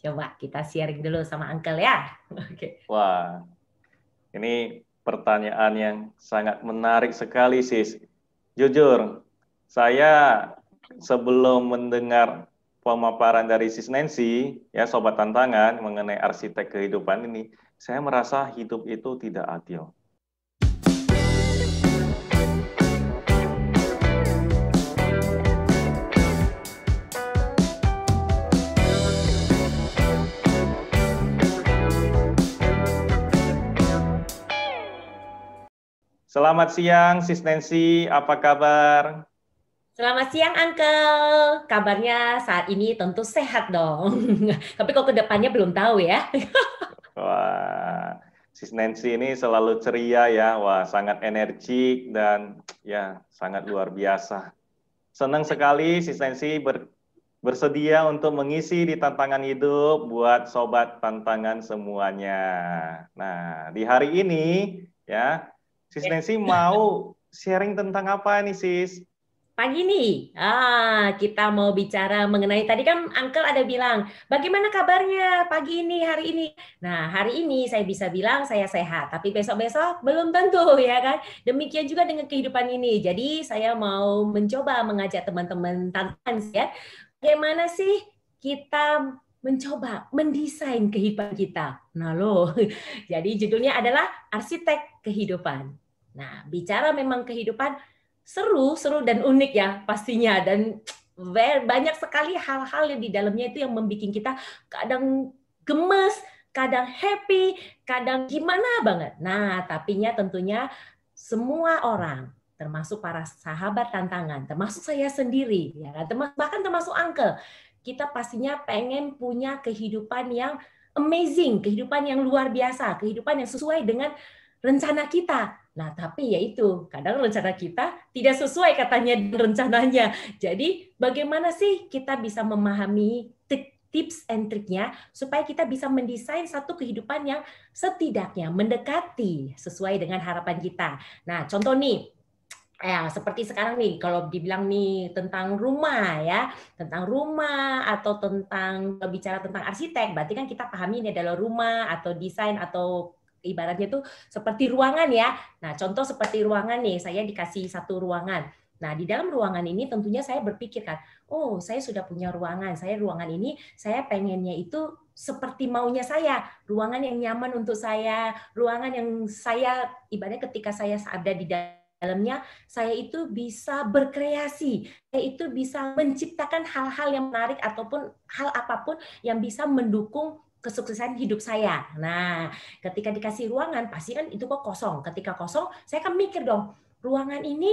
Coba kita sharing dulu sama Uncle ya. Oke. Wah, ini pertanyaan yang sangat menarik sekali, Sis. Jujur, saya sebelum mendengar pemaparan dari Sis Nancy, ya Sobat Tantangan, mengenai arsitek kehidupan ini, saya merasa hidup itu tidak adil. Selamat siang, Sis Nancy. Apa kabar? Selamat siang, Uncle. Kabarnya saat ini tentu sehat dong. Tapi kok ke depannya belum tahu ya. Wah, Sis Nancy ini selalu ceria ya. Wah, sangat energik dan ya sangat luar biasa. Senang sekali Sis Nancy bersedia untuk mengisi di tantangan hidup buat sobat tantangan semuanya. Nah, di hari ini ya, Sis Nancy mau sharing tentang apa nih, Sis? Pagi nih, kita mau bicara mengenai tadi kan Uncle ada bilang, bagaimana kabarnya pagi ini, hari ini. Nah, hari ini saya bisa bilang saya sehat, tapi besok-besok belum tentu ya kan. Demikian juga dengan kehidupan ini. Jadi saya mau mencoba mengajak teman-teman tantangan ya, bagaimana sih kita mencoba mendesain kehidupan kita. Nah loh, jadi judulnya adalah Arsitek Kehidupan. Nah, bicara memang kehidupan, seru dan unik ya pastinya, dan banyak sekali hal-hal yang di dalamnya itu yang membuat kita kadang gemes, kadang happy, kadang gimana banget. Nah, tapinya tentunya semua orang, termasuk para sahabat tantangan, termasuk saya sendiri, ya kan, bahkan termasuk Uncle, kita pastinya pengen punya kehidupan yang amazing, kehidupan yang luar biasa, kehidupan yang sesuai dengan rencana kita. Nah, tapi ya itu, kadang rencana kita tidak sesuai katanya rencananya. Jadi, bagaimana sih kita bisa memahami tips and triknya supaya kita bisa mendesain satu kehidupan yang setidaknya mendekati sesuai dengan harapan kita. Nah, contoh nih, seperti sekarang nih, kalau dibilang nih tentang rumah ya, tentang rumah atau tentang bicara tentang arsitek, berarti kan kita pahami ini adalah rumah atau desain atau ibaratnya tuh seperti ruangan ya. Nah, contoh seperti ruangan nih, saya dikasih satu ruangan. Nah, di dalam ruangan ini tentunya saya berpikir kan, oh, saya sudah punya ruangan. Ruangan ini saya pengennya itu seperti maunya saya, ruangan yang nyaman untuk saya, ruangan yang saya ibaratnya ketika saya ada di dalamnya, saya itu bisa berkreasi, saya itu bisa menciptakan hal-hal yang menarik ataupun hal apapun yang bisa mendukung kesuksesan hidup saya. Nah, ketika dikasih ruangan, pasti kan itu kok kosong. Ketika kosong, saya akan mikir dong, ruangan ini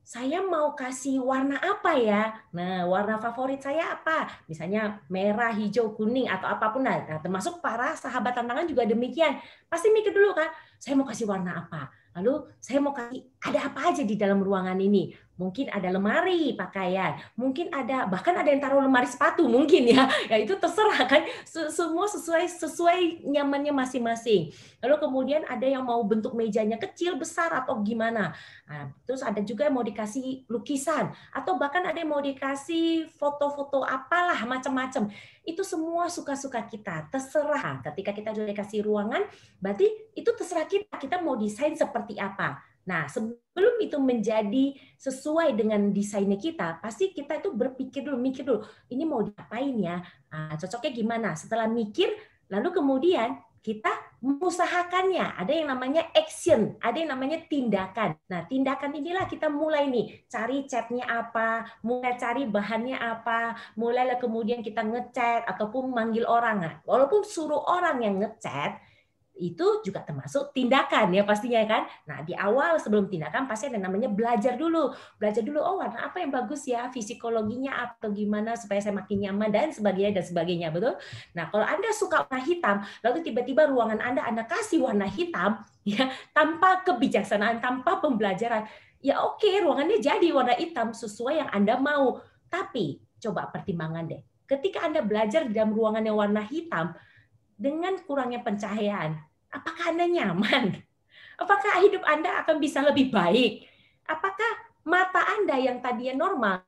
saya mau kasih warna apa ya? Nah, warna favorit saya apa? Misalnya merah, hijau, kuning, atau apapun. Nah, termasuk para sahabat tantangan juga demikian. Pasti mikir dulu kan, saya mau kasih warna apa? Lalu saya mau kasih, ada apa aja di dalam ruangan ini? Mungkin ada lemari pakaian, mungkin ada, bahkan ada yang taruh lemari sepatu mungkin ya. Ya itu terserah kan, semua sesuai nyamannya masing-masing. Lalu kemudian ada yang mau bentuk mejanya kecil, besar, atau gimana. Nah, terus ada juga yang mau dikasih lukisan, atau bahkan ada yang mau dikasih foto-foto apalah macam-macam. Itu semua suka-suka kita, terserah. Ketika kita sudah dikasih ruangan, berarti itu terserah kita mau desain seperti apa. Nah, sebelum itu menjadi sesuai dengan desainnya kita, pasti kita itu mikir dulu, ini mau diapain ya? Nah, cocoknya gimana? Setelah mikir, lalu kemudian kita mengusahakannya. Ada yang namanya action, ada yang namanya tindakan. Nah, tindakan inilah kita mulai nih, cari catnya apa, mulai cari bahannya apa, mulai kemudian kita ngecat ataupun manggil orang. Nah, walaupun suruh orang yang ngecat, itu juga termasuk tindakan ya pastinya kan. Nah, di awal sebelum tindakan pasti ada namanya belajar dulu. Oh, warna apa yang bagus ya, psikologinya atau gimana supaya saya makin nyaman dan sebagainya, betul? Nah, kalau Anda suka warna hitam, lalu tiba-tiba ruangan Anda kasih warna hitam ya, tanpa kebijaksanaan, tanpa pembelajaran, ya oke, ruangannya jadi warna hitam sesuai yang Anda mau. Tapi coba pertimbangan deh. Ketika Anda belajar di dalam ruangan yang warna hitam, dengan kurangnya pencahayaan, apakah Anda nyaman? Apakah hidup Anda akan bisa lebih baik? Apakah mata Anda yang tadinya normal,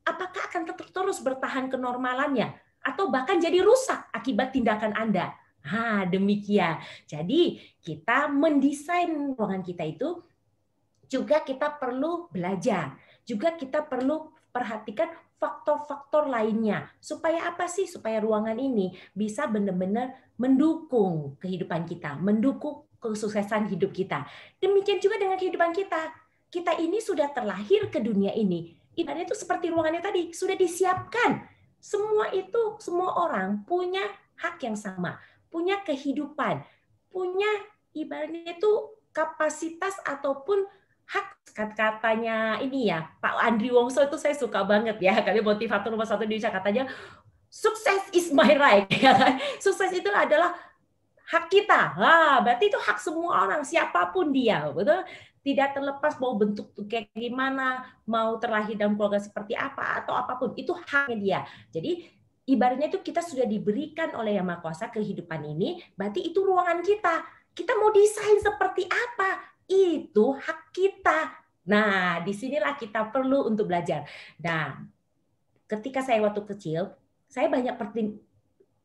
apakah akan terus bertahan kenormalannya? Atau bahkan jadi rusak akibat tindakan Anda. Demikian. Jadi kita mendesain ruangan kita itu juga kita perlu belajar. Juga kita perlu perhatikan faktor-faktor lainnya. Supaya apa sih? Supaya ruangan ini bisa benar-benar mendukung kehidupan kita, mendukung kesuksesan hidup kita. Demikian juga dengan kehidupan kita. Kita ini sudah terlahir ke dunia ini. Ibaratnya itu seperti ruangannya tadi, sudah disiapkan. Semua itu, semua orang punya hak yang sama, punya kehidupan, punya ibaratnya itu kapasitas ataupun hak. Katanya ini ya, Pak Andri Wongso itu saya suka banget ya, kami motivator nomor 1 di Indonesia, katanya sukses is my right. Sukses itu adalah hak kita. Berarti itu hak semua orang, siapapun dia, betul? Tidak terlepas mau bentuk kayak gimana, mau terlahir dalam keluarga seperti apa atau apapun, itu haknya dia. Jadi ibaratnya itu kita sudah diberikan oleh Yang Maha Kuasa kehidupan ini, berarti itu ruangan kita. Kita mau desain seperti apa, itu hak kita. Nah, disinilah kita perlu untuk belajar. Nah, ketika saya waktu kecil, saya banyak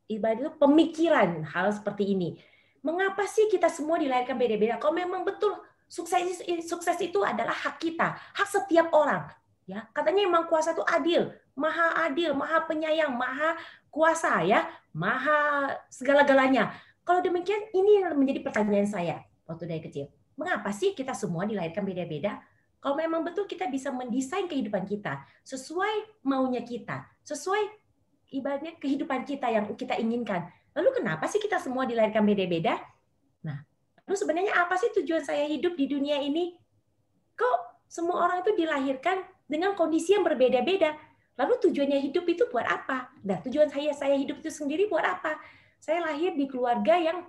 ibaratnya pemikiran hal seperti ini. Mengapa sih kita semua dilahirkan beda-beda? Kalau memang betul sukses itu adalah hak kita, hak setiap orang. Ya, katanya Yang Maha Kuasa itu adil, maha penyayang, maha kuasa, ya, maha segala-galanya. Kalau demikian, ini yang menjadi pertanyaan saya waktu dari kecil. Mengapa sih kita semua dilahirkan beda-beda? Kalau memang betul kita bisa mendesain kehidupan kita sesuai maunya kita, sesuai ibaratnya kehidupan kita yang kita inginkan. Lalu kenapa sih kita semua dilahirkan beda-beda? Nah, lalu sebenarnya apa sih tujuan saya hidup di dunia ini? Kok semua orang itu dilahirkan dengan kondisi yang berbeda-beda? Lalu tujuannya hidup itu buat apa? Nah, tujuan saya hidup itu sendiri buat apa? Saya lahir di keluarga yang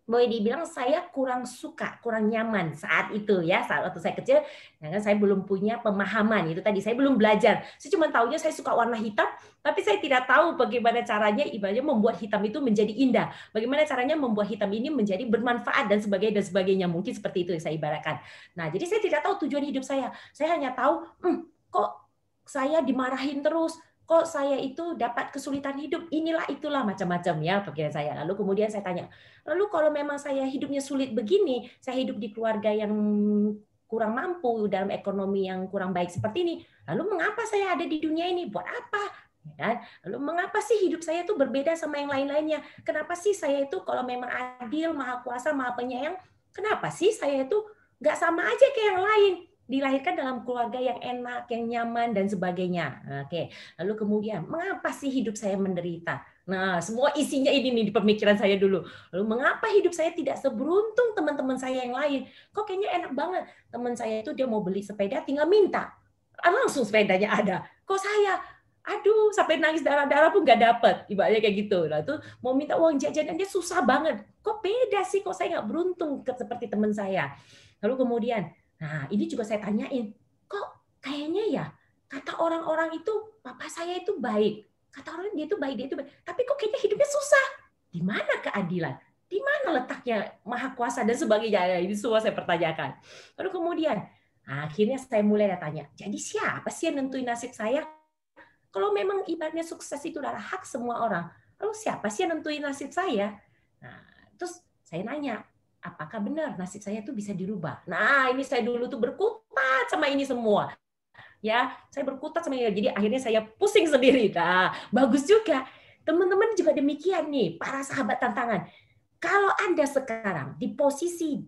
boleh dibilang saya kurang suka, kurang nyaman saat itu ya, saat waktu saya kecil, karena saya belum punya pemahaman itu tadi, saya belum belajar. Saya cuma tahunya saya suka warna hitam, tapi saya tidak tahu bagaimana caranya ibaratnya membuat hitam itu menjadi indah, bagaimana caranya membuat hitam ini menjadi bermanfaat dan sebagainya. Mungkin seperti itu yang saya ibaratkan. Nah, jadi saya tidak tahu tujuan hidup saya. Saya hanya tahu, kok saya dimarahin terus, kok saya itu dapat kesulitan hidup, inilah itulah macam-macam ya pikiran saya. Lalu kemudian saya tanya, lalu kalau memang saya hidupnya sulit begini, saya hidup di keluarga yang kurang mampu, dalam ekonomi yang kurang baik seperti ini, lalu mengapa saya ada di dunia ini? Buat apa? Dan lalu mengapa sih hidup saya itu berbeda sama yang lain-lainnya? Kenapa sih saya itu kalau memang adil, maha kuasa, maha penyayang, kenapa sih saya itu nggak sama aja kayak yang lain? Dilahirkan dalam keluarga yang enak, yang nyaman, dan sebagainya. Oke. Lalu kemudian, mengapa sih hidup saya menderita? Nah, semua isinya ini nih di pemikiran saya dulu. Lalu mengapa hidup saya tidak seberuntung teman-teman saya yang lain? Kok kayaknya enak banget. Teman saya itu dia mau beli sepeda, tinggal minta. Langsung sepedanya ada. Kok saya, aduh, sampai nangis darah-darah pun nggak dapat. Ibaratnya kayak gitu. Lah tuh mau minta uang jajan dia susah banget. Kok beda sih? Kok saya nggak beruntung seperti teman saya? Lalu kemudian, nah, ini juga saya tanyain, kok kayaknya ya kata orang-orang itu papa saya itu baik, kata orang dia itu baik, tapi kok kayaknya hidupnya susah. Di mana keadilan? Di mana letaknya maha kuasa dan sebagainya? Ini semua saya pertanyakan. Lalu kemudian akhirnya saya mulai tanya, jadi siapa sih yang nentuin nasib saya? Kalau memang ibaratnya sukses itu adalah hak semua orang, lalu siapa sih yang nentuin nasib saya? Nah, terus saya nanya, apakah benar nasib saya itu bisa dirubah? Nah, ini saya dulu tuh berkutat sama ini semua. Ya, saya berkutat sama ini. Jadi akhirnya saya pusing sendiri. Nah, bagus juga. Teman-teman juga demikian nih, para sahabat tantangan. Kalau Anda sekarang di posisi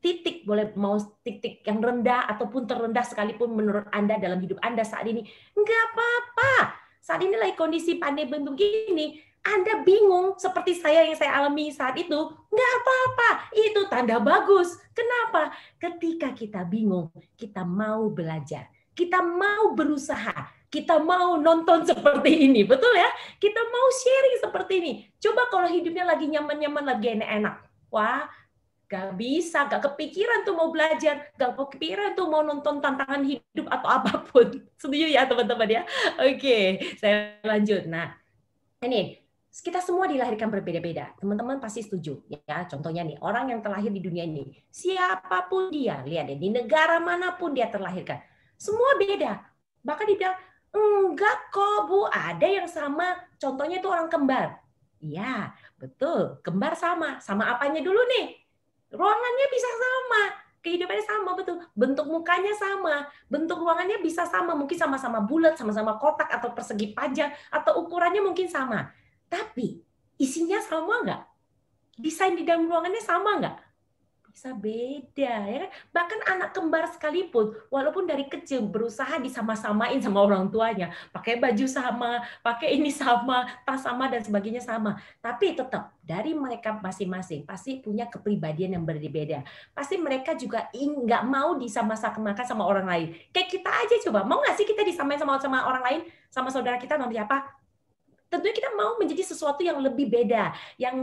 titik, boleh mau titik yang rendah ataupun terendah sekalipun menurut Anda dalam hidup Anda saat ini, enggak apa-apa. Saat ini lagi kondisi pandemi begini, Anda bingung seperti saya yang saya alami saat itu, nggak apa-apa, itu tanda bagus. Kenapa? Ketika kita bingung, kita mau belajar, kita mau berusaha, kita mau nonton seperti ini, betul ya? Kita mau sharing seperti ini. Coba kalau hidupnya lagi nyaman-nyaman, lagi enak-enak, wah, nggak bisa, nggak kepikiran tuh mau belajar, nggak kepikiran tuh mau nonton tantangan hidup atau apapun. Setuju ya teman-teman ya? Oke, saya lanjut. Nah, ini kita semua dilahirkan berbeda-beda. Teman-teman pasti setuju ya. Contohnya nih, orang yang terlahir di dunia ini, siapapun dia, lihat deh, di negara manapun dia terlahirkan, semua beda. Bahkan dibilang, enggak kok Bu, ada yang sama. Contohnya itu orang kembar. Iya, betul. Kembar sama. Sama apanya dulu nih? Ruangannya bisa sama. Kehidupannya sama, betul. Bentuk mukanya sama. Bentuk ruangannya bisa sama. Mungkin sama-sama bulat, sama-sama kotak, atau persegi panjang, atau ukurannya mungkin sama. Tapi, isinya sama nggak? Desain di dalam ruangannya sama nggak? Bisa beda, ya kan? Bahkan anak kembar sekalipun, walaupun dari kecil berusaha disama-samain sama orang tuanya, pakai baju sama, pakai ini sama, tas sama dan sebagainya sama, tapi tetap dari mereka masing-masing pasti punya kepribadian yang berbeda. Pasti mereka juga nggak mau disama-samakan sama orang lain. Kayak kita aja coba, mau nggak sih kita disamain sama orang lain, sama saudara kita namanya apa? Tentunya kita mau menjadi sesuatu yang lebih beda, yang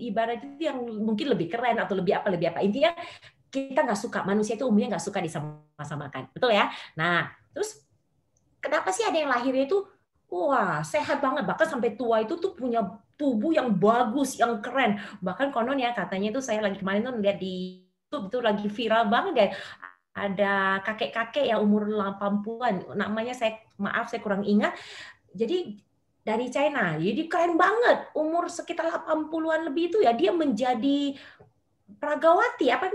ibarat itu yang mungkin lebih keren atau lebih apa. Intinya kita nggak suka, manusia itu umumnya nggak suka disama-samakan, betul ya? Nah, terus kenapa sih ada yang lahirnya itu wah sehat banget, bahkan sampai tua itu tuh punya tubuh yang bagus, yang keren. Bahkan konon ya katanya itu saya lagi kemarin tuh lihat di YouTube itu lagi viral banget ya. Ada kakek-kakek yang umur 80-an, namanya maaf saya kurang ingat. Jadi dari China. Jadi keren banget. Umur sekitar 80-an lebih itu ya dia menjadi pragawati. Apa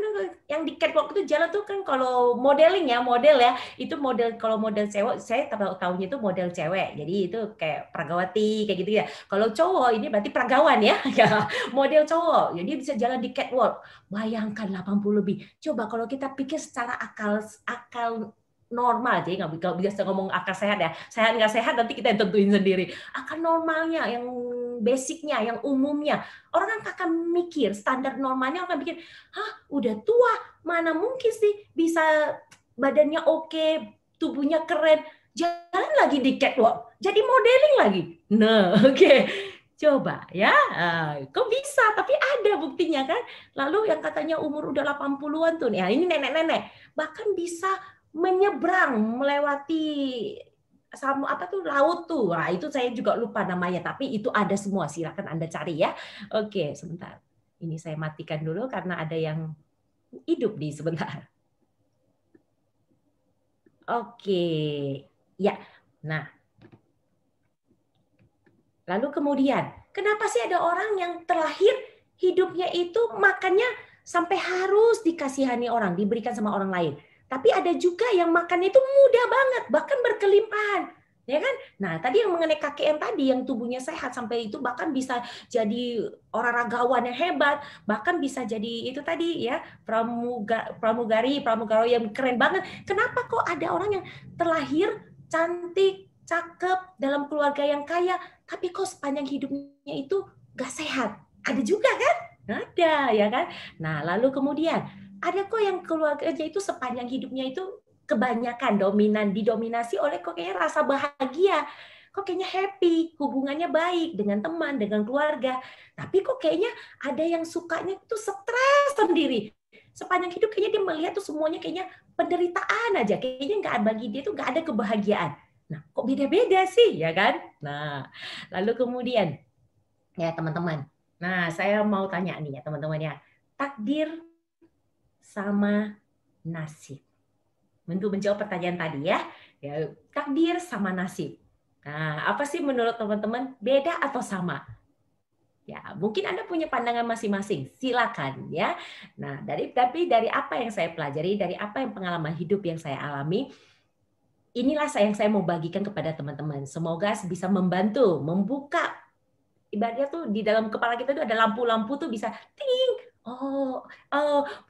yang di catwalk itu jalan tuh kan kalau modeling ya, model ya. Itu model kalau model cewek saya tahunya itu model cewek. Jadi itu kayak pragawati kayak gitu ya. Kalau cowok ini berarti pragawan ya. Ya, model cowok. Jadi bisa jalan di catwalk. Bayangkan 80 lebih. Coba kalau kita pikir secara akal normal, jadi nggak bisa ngomong akal sehat ya, sehat nggak sehat nanti kita yang tentuin sendiri. Akal normalnya, yang basicnya, yang umumnya, orang kan akan mikir standar normalnya, orang mikir, udah tua, mana mungkin sih bisa badannya oke, tubuhnya keren, jalan lagi di catwalk, jadi modeling lagi. Nah, oke. Coba ya, kok bisa? Tapi ada buktinya kan. Lalu yang katanya umur udah 80-an tuh, ya ini nenek-nenek, bahkan bisa menyeberang melewati sama apa tuh laut tuh. Nah, itu saya juga lupa namanya, tapi itu ada semua. Silakan Anda cari ya. Oke, sebentar. Ini saya matikan dulu karena ada yang hidup di sebentar. Oke. Ya. Nah, lalu kemudian, kenapa sih ada orang yang terlahir hidupnya itu makannya sampai harus dikasihani orang, diberikan sama orang lain? Tapi ada juga yang makannya itu mudah banget, bahkan berkelimpahan. Ya kan? Nah, tadi yang mengenai kakek yang tadi, yang tubuhnya sehat sampai itu bahkan bisa jadi olahragawan yang hebat, bahkan bisa jadi itu tadi ya, pramugari yang keren banget. Kenapa kok ada orang yang terlahir cantik, cakep, dalam keluarga yang kaya, tapi kok sepanjang hidupnya itu nggak sehat? Ada juga kan? Ada, ya kan? Nah, lalu kemudian ada kok yang keluarganya itu sepanjang hidupnya itu kebanyakan didominasi oleh kok kayaknya rasa bahagia, kok kayaknya happy, hubungannya baik dengan teman, dengan keluarga. Tapi kok kayaknya ada yang sukanya itu stres sendiri. Sepanjang hidup kayaknya dia melihat tuh semuanya kayaknya penderitaan aja, kayaknya nggak bagi dia tuh nggak ada kebahagiaan. Nah, kok beda-beda sih, ya kan? Nah, lalu kemudian ya teman-teman. Nah, saya mau tanya nih ya teman-teman ya. Takdir sama nasib. Untuk menjawab pertanyaan tadi ya, takdir sama nasib. Nah, apa sih menurut teman-teman beda atau sama? Ya, mungkin Anda punya pandangan masing-masing. Silakan ya. Nah, tapi dari apa yang saya pelajari, dari apa yang pengalaman hidup yang saya alami, inilah yang saya mau bagikan kepada teman-teman. Semoga bisa membantu membuka ibaratnya tuh di dalam kepala kita tuh ada lampu-lampu tuh bisa ting. Oh,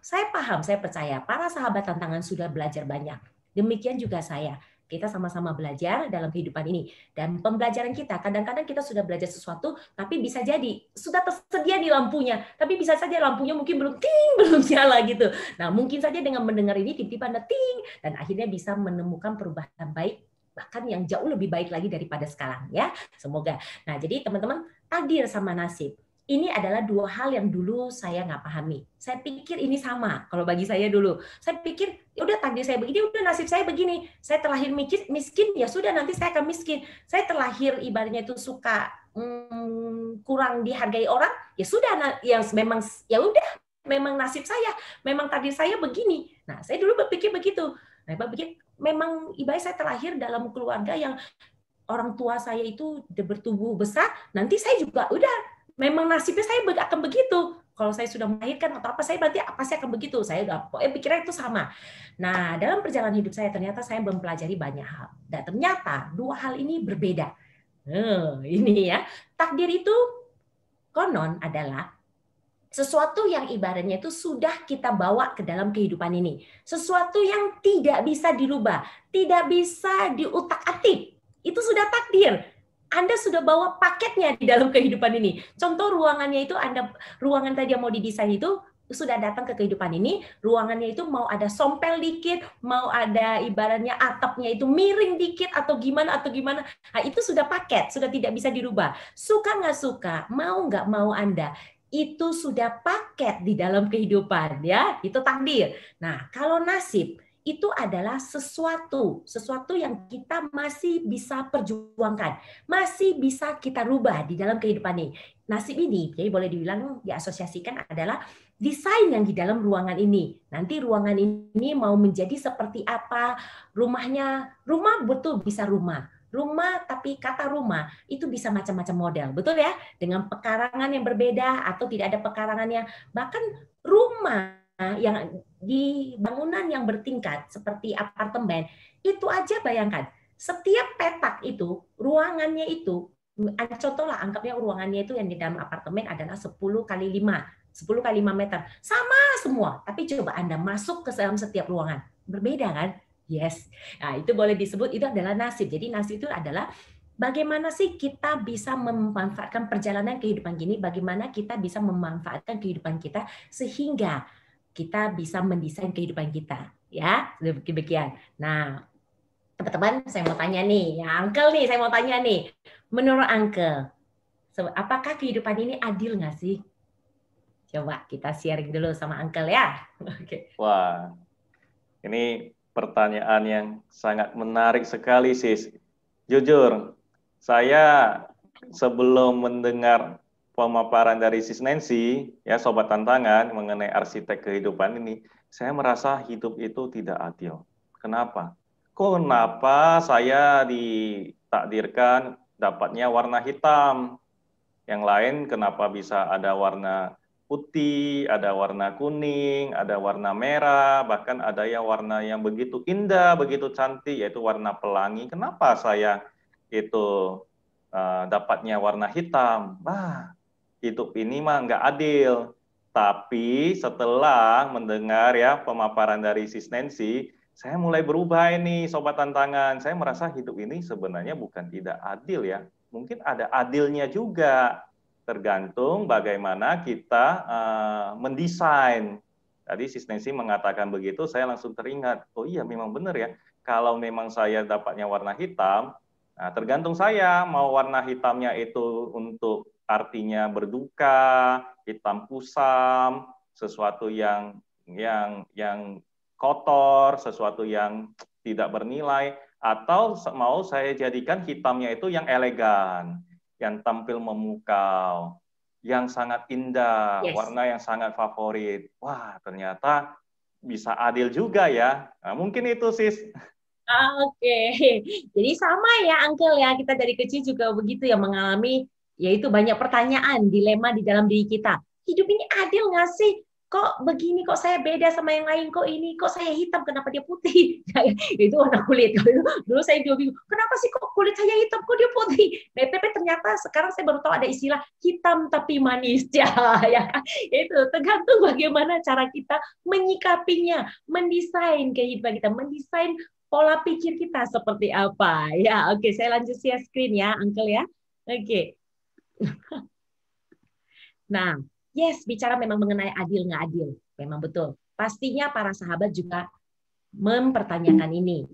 saya paham, saya percaya para sahabat tantangan sudah belajar banyak. Demikian juga saya. Kita sama-sama belajar dalam kehidupan ini. Dan pembelajaran kita, kadang-kadang kita sudah belajar sesuatu, tapi bisa jadi sudah tersedia di lampunya, tapi bisa saja lampunya mungkin belum ting, belum nyala gitu. Nah, mungkin saja dengan mendengar ini, tiba-tiba Anda ting, dan akhirnya bisa menemukan perubahan baik, bahkan yang jauh lebih baik lagi daripada sekarang ya. Semoga. Nah, jadi teman-teman, takdir sama nasib. Ini adalah dua hal yang dulu saya nggak pahami. Saya pikir ini sama. Kalau bagi saya dulu, saya pikir udah takdir saya begini, udah nasib saya begini. Saya terlahir miskin, ya sudah nanti saya akan miskin. Saya terlahir ibaratnya itu suka kurang dihargai orang, ya sudah, yang memang ya udah, memang nasib saya, memang takdir saya begini. Nah, saya dulu berpikir begitu. Nah, berpikir memang ibarat saya terlahir dalam keluarga yang orang tua saya itu bertubuh besar, nanti saya juga udah memang nasibnya saya akan begitu. Kalau saya sudah melahirkan atau apa, saya berarti pasti akan begitu. Saya udah pikirnya itu sama. Nah, dalam perjalanan hidup saya ternyata saya mempelajari banyak hal. Dan ternyata dua hal ini berbeda. Ini ya, takdir itu konon adalah sesuatu yang ibaratnya itu sudah kita bawa ke dalam kehidupan ini. Sesuatu yang tidak bisa dirubah, tidak bisa diutak-atik. Itu sudah takdir. Anda sudah bawa paketnya di dalam kehidupan ini. Contoh ruangannya itu, ruangan tadi yang mau didesain itu sudah datang ke kehidupan ini, ruangannya itu mau ada sompel dikit, mau ada ibaratnya atapnya itu miring dikit atau gimana. Nah, itu sudah paket, sudah tidak bisa dirubah. Suka nggak suka, mau nggak mau Anda, itu sudah paket di dalam kehidupan, ya, itu takdir. Nah, kalau nasib itu adalah sesuatu yang kita masih bisa perjuangkan, masih bisa kita rubah di dalam kehidupan ini. Nasib ini, jadi boleh dibilang diasosiasikan adalah desain yang di dalam ruangan ini. Nanti ruangan ini mau menjadi seperti apa, rumah betul bisa rumah, tapi kata rumah itu bisa macam-macam model, betul ya? Dengan pekarangan yang berbeda atau tidak ada pekarangan yang, bahkan rumah yang di bangunan yang bertingkat seperti apartemen, itu aja bayangkan, setiap petak itu, ruangannya itu, contohlah anggapnya ruangannya itu yang di dalam apartemen adalah 10 kali 5 meter. Sama semua, tapi coba Anda masuk ke dalam setiap ruangan. Berbeda kan? Yes. Nah, itu boleh disebut itu adalah nasib. Jadi nasib itu adalah bagaimana sih kita bisa memanfaatkan perjalanan kehidupan gini, bagaimana kita bisa memanfaatkan kehidupan kita sehingga kita bisa mendesain kehidupan kita, ya, demikian. Nah, teman-teman, saya mau tanya nih, ya, Uncle nih, saya mau tanya nih, menurut Uncle, apakah kehidupan ini adil nggak sih? Coba kita sharing dulu sama Uncle ya. Oke. Wah, ini pertanyaan yang sangat menarik sekali, Sis. Jujur, saya sebelum mendengar pemaparan dari Sis Nancy, ya Sobat Tantangan, mengenai arsitek kehidupan ini, saya merasa hidup itu tidak adil. Kenapa? Kenapa saya ditakdirkan dapatnya warna hitam? Yang lain kenapa bisa ada warna putih, ada warna kuning, ada warna merah, bahkan ada yang warna yang begitu indah, begitu cantik, yaitu warna pelangi. Kenapa saya itu dapatnya warna hitam? Hidup ini mah nggak adil. Tapi setelah mendengar ya pemaparan dari Sis Nancy, saya mulai berubah ini, Sobat Tantangan. Saya merasa hidup ini sebenarnya bukan tidak adil ya. Mungkin ada adilnya juga. Tergantung bagaimana kita mendesain. Tadi Sis Nancy mengatakan begitu, saya langsung teringat, oh iya memang benar ya. Kalau memang saya dapatnya warna hitam, nah tergantung saya mau warna hitamnya itu untuk artinya berduka, hitam kusam, sesuatu yang kotor, sesuatu yang tidak bernilai, atau mau saya jadikan hitamnya itu yang elegan, yang tampil memukau, yang sangat indah, warna yang sangat favorit. Wah, ternyata bisa adil juga ya. Nah, mungkin itu, Sis. Oke. Jadi sama ya, Uncle ya. Kita dari kecil juga begitu ya, mengalami yaitu banyak pertanyaan, dilema di dalam diri kita. Hidup ini adil nggak sih? Kok begini, kok saya beda sama yang lain, kok ini, kok saya hitam, kenapa dia putih? Itu warna kulit. Dulu saya juga bingung, kenapa sih kok kulit saya hitam, kok dia putih? Tapi ternyata sekarang saya baru tahu ada istilah hitam tapi manis. Ya, itu tergantung bagaimana cara kita menyikapinya, mendesain kehidupan kita, mendesain pola pikir kita seperti apa. Ya, oke, saya lanjut share screen ya, Uncle ya. Oke. Nah, yes, bicara memang mengenai adil nggak adil, memang betul. Pastinya para sahabat juga mempertanyakan ini,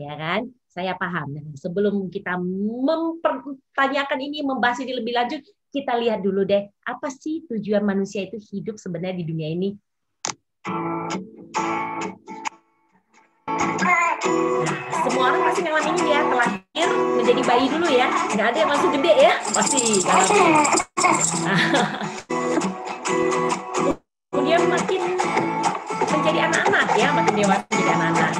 ya kan? Saya paham. Nah, sebelum kita mempertanyakan ini, membahas ini lebih lanjut, kita lihat dulu deh, apa sih tujuan manusia itu hidup sebenarnya di dunia ini? Semua orang pasti ngalamin ini ya, terlahir menjadi bayi dulu ya, nggak ada yang langsung gede ya, pasti ngalamin. Kemudian makin menjadi anak-anak ya, makin dewasa menjadi anak-anak.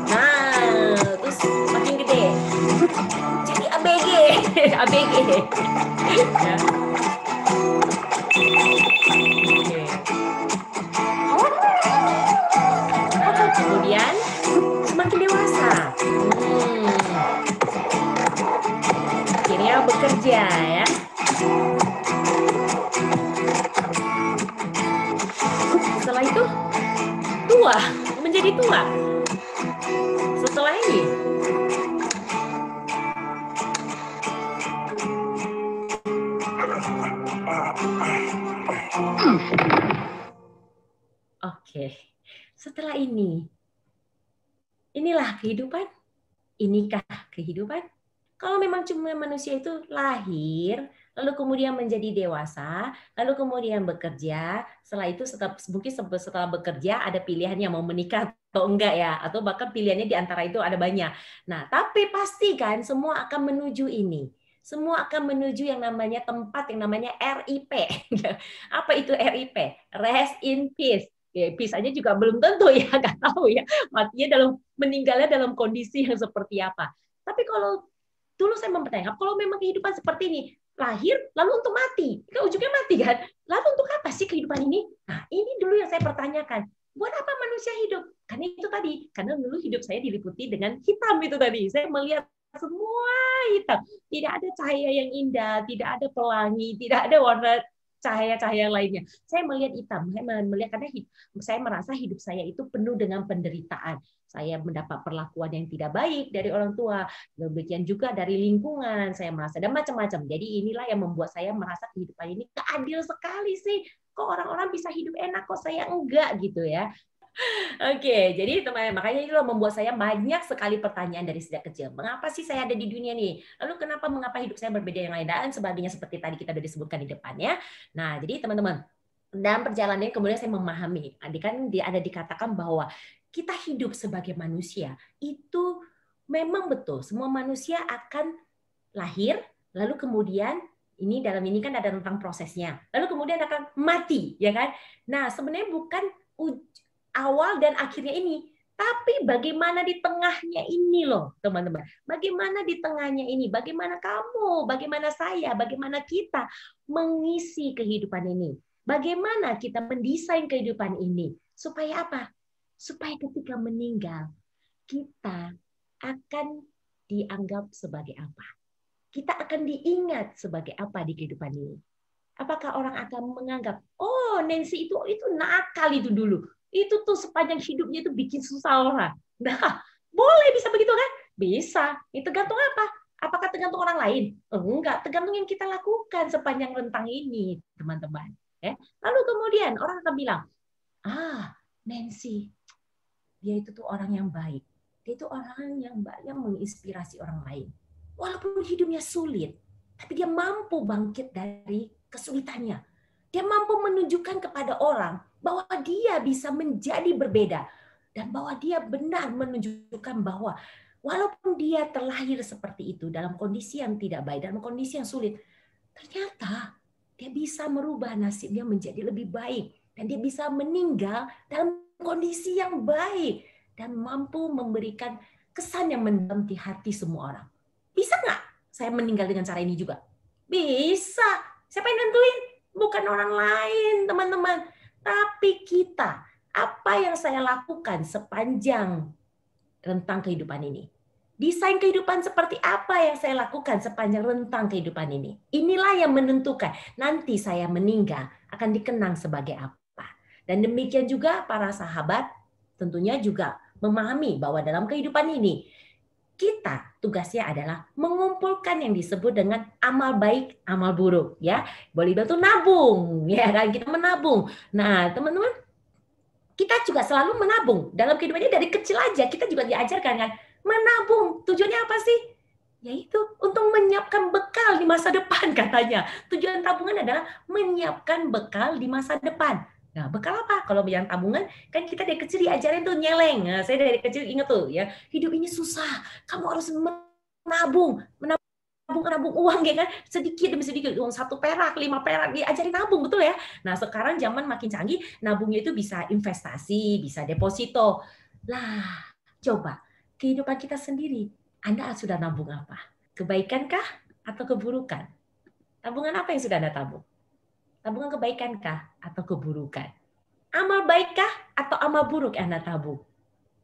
Nah, terus makin gede, jadi ABG. Ya. tua setelah ini? Oke, setelah ini, inilah kehidupan? Inikah kehidupan? Kalau memang cuma manusia itu lahir, lalu kemudian menjadi dewasa, lalu kemudian bekerja, setelah itu mungkin setelah bekerja ada pilihan yang mau menikah atau enggak ya, atau bahkan pilihannya di antara itu ada banyak. Nah, tapi pasti kan semua akan menuju ini. Semua akan menuju yang namanya tempat yang namanya RIP. Apa itu RIP? Rest in peace. Ya, peace aja juga belum tentu ya, nggak tahu ya. Matinya meninggalnya dalam kondisi yang seperti apa. Tapi kalau dulu saya mempertanyakan, kalau memang kehidupan seperti ini, lahir lalu untuk mati, kan ujungnya mati kan? Lalu untuk apa sih kehidupan ini? Nah, ini dulu yang saya pertanyakan. Buat apa manusia hidup? Karena itu tadi, karena dulu hidup saya diliputi dengan hitam itu tadi. Saya melihat semua hitam. Tidak ada cahaya yang indah, tidak ada pelangi, tidak ada warna cahaya-cahaya lainnya. Saya melihat hitam, saya melihat karena saya merasa hidup saya itu penuh dengan penderitaan. Saya mendapat perlakuan yang tidak baik dari orang tua, demikian juga dari lingkungan. Saya merasa dan macam-macam. Jadi inilah yang membuat saya merasa kehidupan ini keadil sekali sih. Kok orang-orang bisa hidup enak, kok saya enggak gitu ya. Oke, jadi teman, makanya itu membuat saya banyak sekali pertanyaan dari sejak kecil. Mengapa sih saya ada di dunia nih? Lalu mengapa hidup saya berbeda yang lain dan sebagainya seperti tadi kita sudah disebutkan di depannya. Nah, jadi teman-teman, dalam perjalanan ini kemudian saya memahami, kan ada dikatakan bahwa kita hidup sebagai manusia itu memang betul. Semua manusia akan lahir, lalu kemudian dalam ini kan ada tentang prosesnya. Lalu kemudian akan mati, ya kan? Nah, sebenarnya bukan awal dan akhirnya ini, tapi bagaimana di tengahnya ini loh, teman-teman. Bagaimana di tengahnya ini? Bagaimana kamu, bagaimana saya, bagaimana kita mengisi kehidupan ini? Bagaimana kita mendesain kehidupan ini? Supaya apa? Supaya ketika meninggal, kita akan dianggap sebagai apa? Kita akan diingat sebagai apa di kehidupan ini? Apakah orang akan menganggap, oh Nancy itu nakal itu dulu. Itu tuh sepanjang hidupnya itu bikin susah orang. Nah, boleh bisa begitu kan? Bisa. Itu tergantung apa? Apakah tergantung orang lain? Enggak, tergantung yang kita lakukan sepanjang rentang ini, teman-teman. Ya. Lalu kemudian orang akan bilang, Nancy, dia itu tuh orang yang baik. Dia itu orang yang banyak menginspirasi orang lain. Walaupun hidupnya sulit, tapi dia mampu bangkit dari kesulitannya. Dia mampu menunjukkan kepada orang bahwa dia bisa menjadi berbeda. Dan bahwa dia benar menunjukkan bahwa walaupun dia terlahir seperti itu, dalam kondisi yang tidak baik, dalam kondisi yang sulit, ternyata dia bisa merubah nasibnya menjadi lebih baik. Dan dia bisa meninggal dalam kondisi yang baik. Dan mampu memberikan kesan yang mendalam di hati semua orang. Bisa nggak saya meninggal dengan cara ini juga? Bisa. Siapa yang nentuin? Bukan orang lain, teman-teman. Tapi kita. Apa yang saya lakukan sepanjang rentang kehidupan ini? Desain kehidupan seperti apa yang saya lakukan sepanjang rentang kehidupan ini? Inilah yang menentukan. Nanti saya meninggal akan dikenang sebagai apa. Dan demikian juga para sahabat tentunya juga memahami bahwa dalam kehidupan ini, kita tugasnya adalah mengumpulkan yang disebut dengan amal baik, amal buruk, ya. Boleh bantu nabung, ya kan? Kita menabung. Nah, teman-teman, kita juga selalu menabung. Dalam kehidupan ini dari kecil aja kita juga diajarkan kan, menabung. Tujuannya apa sih? Yaitu untuk menyiapkan bekal di masa depan katanya. Tujuan tabungan adalah menyiapkan bekal di masa depan. Nah, bekal apa? Kalau yang tabungan, kan kita dari kecil diajarin tuh nyeleng. Nah, saya dari kecil ingat tuh ya, hidup ini susah. Kamu harus menabung uang ya kan, sedikit demi sedikit, uang 1 perak, 5 perak, diajarin nabung, betul ya. Nah, sekarang zaman makin canggih, nabungnya itu bisa investasi, bisa deposito. Lah, coba kehidupan kita sendiri, Anda sudah nabung apa? Kebaikankah atau keburukan? Tabungan apa yang sudah Anda tabung? Tabungan kebaikankah atau keburukan? Amal baikkah atau amal buruk yang Anda tabung?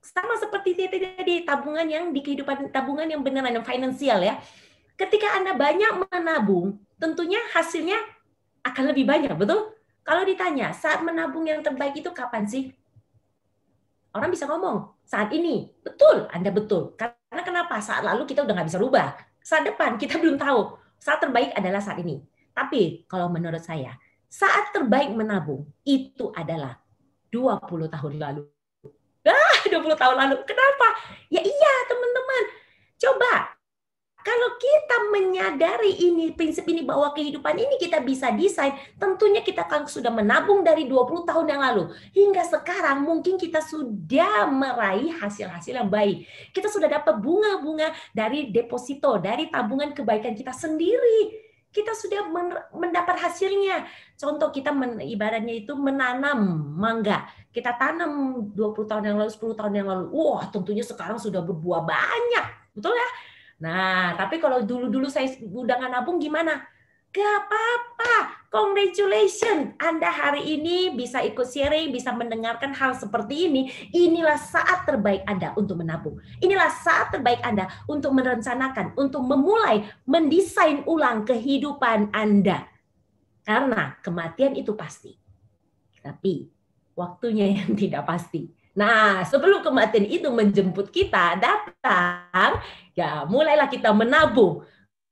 Sama seperti tadi tabungan yang di kehidupan, tabungan yang beneran, yang finansial ya. Ketika Anda banyak menabung, tentunya hasilnya akan lebih banyak, betul? Kalau ditanya, saat menabung yang terbaik itu kapan sih? Orang bisa ngomong, saat ini, betul, Anda betul. Karena kenapa? Saat lalu kita udah nggak bisa rubah. Saat depan kita belum tahu. Saat terbaik adalah saat ini. Tapi kalau menurut saya, saat terbaik menabung itu adalah 20 tahun lalu. 20 tahun lalu. Kenapa? Ya iya, teman-teman. Coba kalau kita menyadari ini, prinsip ini bahwa kehidupan ini kita bisa desain, tentunya kita kan sudah menabung dari 20 tahun yang lalu. Hingga sekarang mungkin kita sudah meraih hasil-hasil yang baik. Kita sudah dapat bunga-bunga dari deposito, dari tabungan kebaikan kita sendiri. Kita sudah mendapat hasilnya. Contoh kita ibaratnya itu menanam mangga. Kita tanam 20 tahun yang lalu, 10 tahun yang lalu. Wah, tentunya sekarang sudah berbuah banyak. Betul ya? Nah, tapi kalau dulu-dulu saya udah nggak nabung gimana? Gak apa-apa. Congratulations. Anda hari ini bisa ikut sharing, bisa mendengarkan hal seperti ini. Inilah saat terbaik Anda untuk menabung. Inilah saat terbaik Anda untuk merencanakan, untuk memulai, mendesain ulang kehidupan Anda. Karena kematian itu pasti. Tapi waktunya yang tidak pasti. Nah, sebelum kematian itu menjemput kita datang, ya mulailah kita menabung.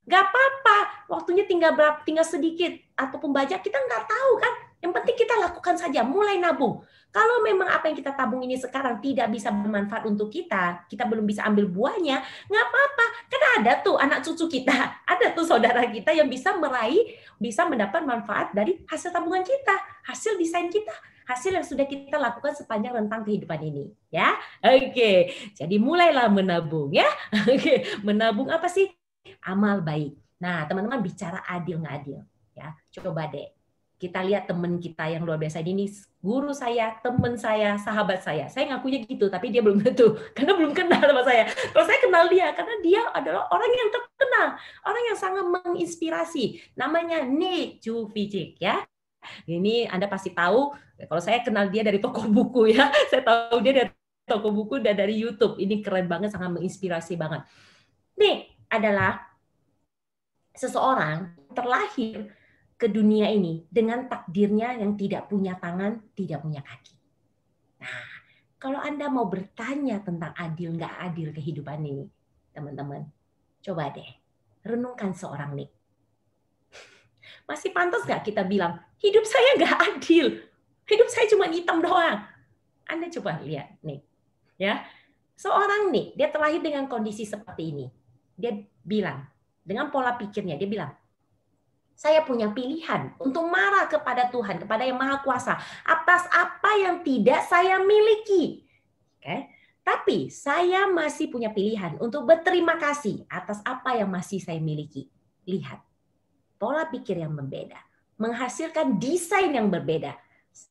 Gak apa-apa, waktunya tinggal berapa, tinggal sedikit ataupun banyak kita nggak tahu kan. Yang penting kita lakukan saja, mulai nabung. Kalau memang apa yang kita tabung ini sekarang tidak bisa bermanfaat untuk kita belum bisa ambil buahnya, nggak apa-apa. Karena ada tuh anak cucu kita, ada tuh saudara kita yang bisa meraih, bisa mendapat manfaat dari hasil tabungan kita, hasil desain kita, hasil yang sudah kita lakukan sepanjang rentang kehidupan ini, ya. Oke, jadi mulailah menabung, ya. Oke, menabung apa sih? Amal baik. Nah, teman-teman bicara adil nggak adil, ya. Coba deh, kita lihat teman kita yang luar biasa ini, guru saya, teman saya, sahabat saya. Saya ngakunya gitu, tapi dia belum tentu, karena belum kenal sama saya. Kalau saya kenal dia, karena dia adalah orang yang terkenal, orang yang sangat menginspirasi. Namanya Nick Vujicic, ya. Ini Anda pasti tahu, kalau saya kenal dia dari toko buku ya, saya tahu dia dari toko buku dan dari YouTube. Ini keren banget, sangat menginspirasi banget. Nih adalah seseorang terlahir ke dunia ini dengan takdirnya yang tidak punya tangan, tidak punya kaki. Nah, kalau Anda mau bertanya tentang adil nggak adil kehidupan ini, teman-teman, coba deh renungkan seorang Nick. Masih pantas nggak kita bilang, hidup saya nggak adil, hidup saya cuma hitam doang. Anda coba lihat nih, ya, seorang nih, dia terlahir dengan kondisi seperti ini. Dia bilang, dengan pola pikirnya, dia bilang, saya punya pilihan untuk marah kepada Tuhan, kepada Yang Maha Kuasa, atas apa yang tidak saya miliki. Oke? Tapi saya masih punya pilihan untuk berterima kasih atas apa yang masih saya miliki. Lihat. Pola pikir yang berbeda, menghasilkan desain yang berbeda.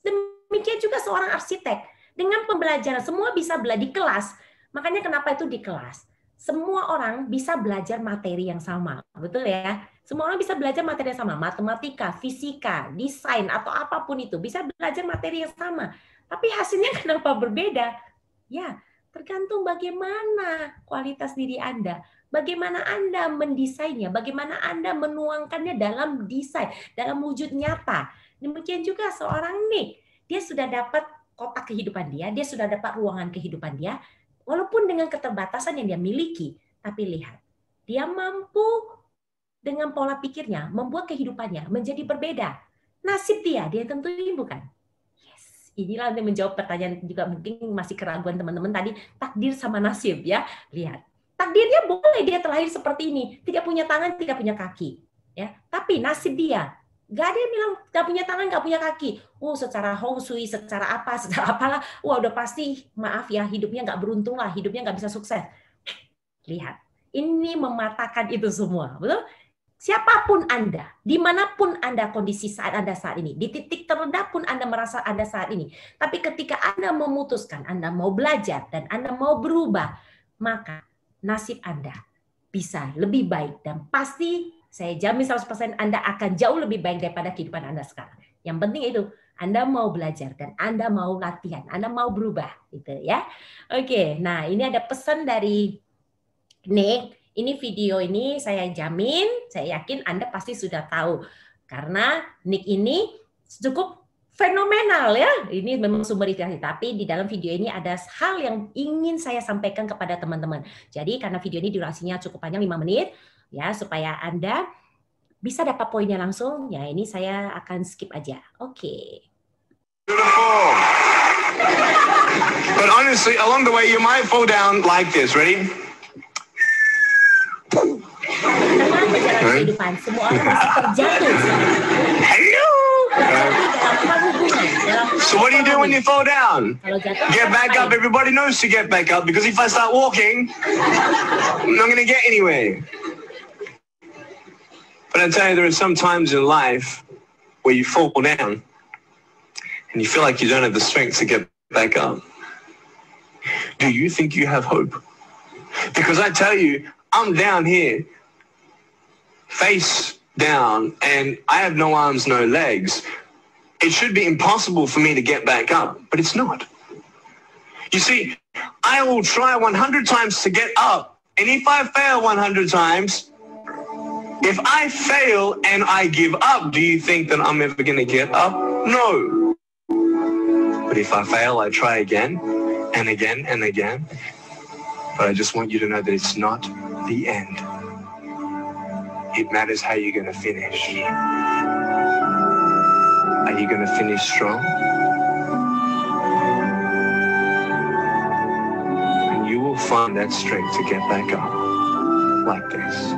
Demikian juga seorang arsitek. Dengan pembelajaran, semua bisa belajar di kelas. Makanya kenapa itu di kelas? Semua orang bisa belajar materi yang sama. Betul ya? Semua orang bisa belajar materi yang sama. Matematika, fisika, desain, atau apapun itu. Bisa belajar materi yang sama. Tapi hasilnya kenapa berbeda? Ya, tergantung bagaimana kualitas diri Anda. Bagaimana Anda mendesainnya, bagaimana Anda menuangkannya dalam desain, dalam wujud nyata. Demikian juga seorang Nick, dia sudah dapat kotak kehidupan dia sudah dapat ruangan kehidupan dia, walaupun dengan keterbatasan yang dia miliki. Tapi lihat, dia mampu dengan pola pikirnya, membuat kehidupannya menjadi berbeda. Nasib dia tentunya bukan. Yes, inilah yang menjawab pertanyaan juga mungkin masih keraguan teman-teman tadi, takdir sama nasib ya. Lihat. Takdirnya boleh dia terlahir seperti ini, tidak punya tangan, tidak punya kaki, ya. Tapi nasib dia, nggak ada yang bilang nggak punya tangan, nggak punya kaki. Secara hong shui, secara apa, secara apalah, udah pasti maaf ya hidupnya nggak beruntung lah, hidupnya nggak bisa sukses. Lihat, ini mematakan itu semua, betul? Siapapun Anda, dimanapun Anda kondisi saat Anda saat ini, di titik terendah pun Anda merasa Anda saat ini. Tapi ketika Anda memutuskan, Anda mau belajar dan Anda mau berubah, maka nasib Anda bisa lebih baik dan pasti saya jamin 100% Anda akan jauh lebih baik daripada kehidupan Anda sekarang. Yang penting itu Anda mau belajar dan Anda mau latihan, Anda mau berubah gitu ya. Oke, nah ini ada pesan dari Nick. Ini video ini saya jamin, saya yakin Anda pasti sudah tahu karena Nick ini cukup fenomenal ya. Ini memang sumber inspirasi. Tapi di dalam video ini ada hal yang ingin saya sampaikan kepada teman-teman. Jadi karena video ini durasinya cukup panjang 5 menit, ya supaya Anda bisa dapat poinnya langsung. Ya ini saya akan skip aja. Oke. Beautiful. But honestly, along the way you might fall down like this. Ready? Dalam perjalanan kehidupan, semua orang masih terjatuh. Hello. So what do you do when you fall down? Get back up. Everybody knows to get back up, because if I start walking, I'm not going to get anywhere. But I tell you, there are some times in life where you fall down and you feel like you don't have the strength to get back up. Do you think you have hope? Because I tell you, I'm down here, face down, and I have no arms, no legs. It should be impossible for me to get back up, but it's not. You see, I will try 100 times to get up, and if I fail 100 times, if I fail and I give up, do you think that I'm ever going to get up? No. But if I fail, I try again and again and again. But I just want you to know that it's not the end. It matters how you're going to finish. Are you going to finish strong? And you will find that strength to get back up like this.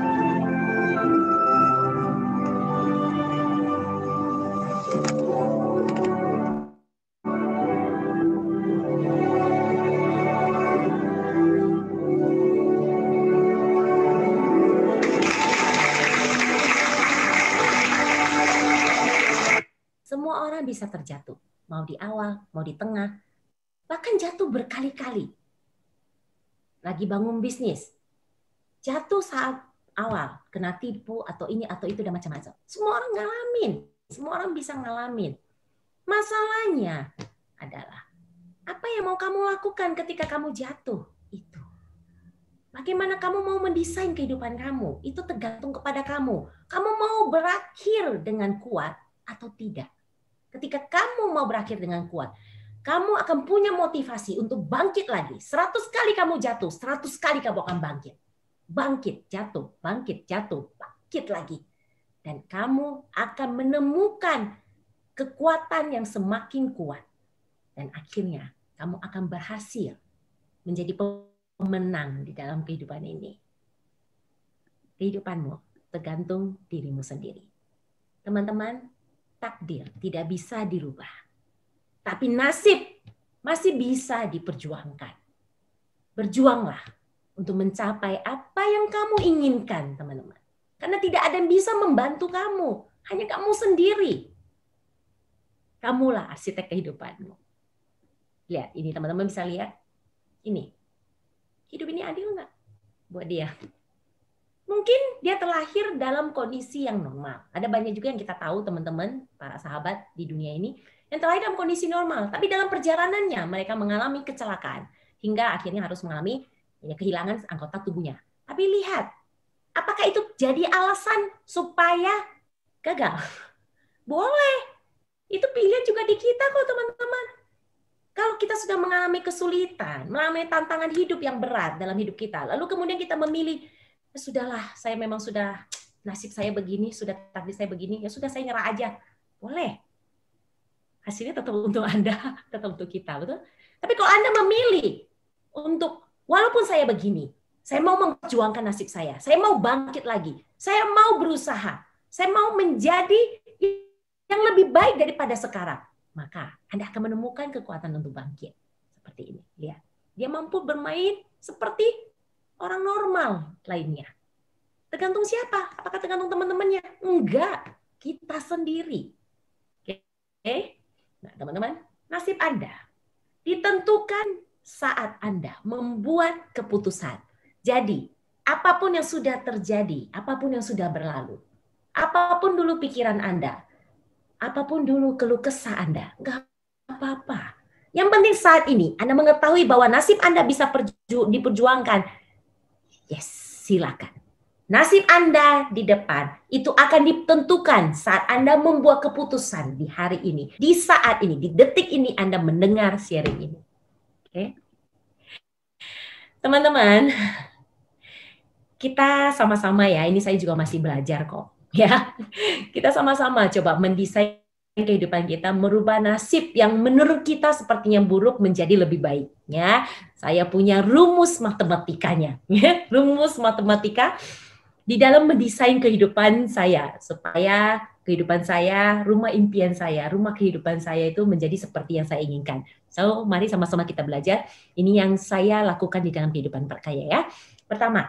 Semua orang bisa terjatuh, mau di awal, mau di tengah, bahkan jatuh berkali-kali. Lagi bangun bisnis, jatuh saat awal, kena tipu atau ini atau itu dan macam-macam. Semua orang ngalamin, semua orang bisa ngalamin. Masalahnya adalah apa yang mau kamu lakukan ketika kamu jatuh itu. Bagaimana kamu mau mendesain kehidupan kamu, itu tergantung kepada kamu. Kamu mau berakhir dengan kuat atau tidak. Ketika kamu mau berakhir dengan kuat, kamu akan punya motivasi untuk bangkit lagi. 100 kali kamu jatuh, 100 kali kamu akan bangkit. Bangkit, jatuh, bangkit, jatuh, bangkit lagi. Dan kamu akan menemukan kekuatan yang semakin kuat. Dan akhirnya kamu akan berhasil menjadi pemenang di dalam kehidupan ini. Kehidupanmu tergantung dirimu sendiri. Teman-teman, takdir tidak bisa dirubah. Tapi nasib masih bisa diperjuangkan. Berjuanglah untuk mencapai apa yang kamu inginkan, teman-teman. Karena tidak ada yang bisa membantu kamu. Hanya kamu sendiri. Kamulah arsitek kehidupanmu. Lihat, ini teman-teman bisa lihat. Ini. Hidup ini adil nggak buat dia? Mungkin dia terlahir dalam kondisi yang normal. Ada banyak juga yang kita tahu, teman-teman, para sahabat di dunia ini, yang terlahir dalam kondisi normal. Tapi dalam perjalanannya mereka mengalami kecelakaan. Hingga akhirnya harus mengalami kehilangan anggota tubuhnya. Tapi lihat, apakah itu jadi alasan supaya gagal? Boleh. Itu pilihan juga di kita kok, teman-teman. Kalau kita sudah mengalami kesulitan, mengalami tantangan hidup yang berat dalam hidup kita, lalu kemudian kita memilih, sudahlah, saya memang sudah nasib saya begini, sudah takdir saya begini, ya sudah saya nyerah aja. Boleh. Hasilnya tetap untuk Anda, tetap untuk kita, betul? Tapi kalau Anda memilih untuk, walaupun saya begini, saya mau memperjuangkan nasib saya mau bangkit lagi, saya mau berusaha, saya mau menjadi yang lebih baik daripada sekarang, maka Anda akan menemukan kekuatan untuk bangkit. Seperti ini. Lihat. Dia mampu bermain seperti orang normal lainnya. Tergantung siapa? Apakah tergantung teman-temannya? Enggak. Kita sendiri. Oke? Nah, teman-teman, nasib Anda ditentukan saat Anda membuat keputusan. Jadi, apapun yang sudah terjadi, apapun yang sudah berlalu, apapun dulu pikiran Anda, apapun dulu keluh kesah Anda, enggak apa-apa. Yang penting saat ini Anda mengetahui bahwa nasib Anda bisa diperjuangkan. Yes, silakan. Nasib Anda di depan itu akan ditentukan saat Anda membuat keputusan di hari ini, di saat ini, di detik ini Anda mendengar sharing ini. Oke. Teman-teman, kita sama-sama ya, ini saya juga masih belajar kok. Ya, kita sama-sama coba mendesain kehidupan kita, merubah nasib yang menurut kita sepertinya buruk menjadi lebih baik. Ya, saya punya rumus matematikanya. Rumus matematika di dalam mendesain kehidupan saya, supaya kehidupan saya, rumah impian saya, rumah kehidupan saya itu menjadi seperti yang saya inginkan. So, mari sama-sama kita belajar. Ini yang saya lakukan di dalam kehidupan berkaya ya. Pertama,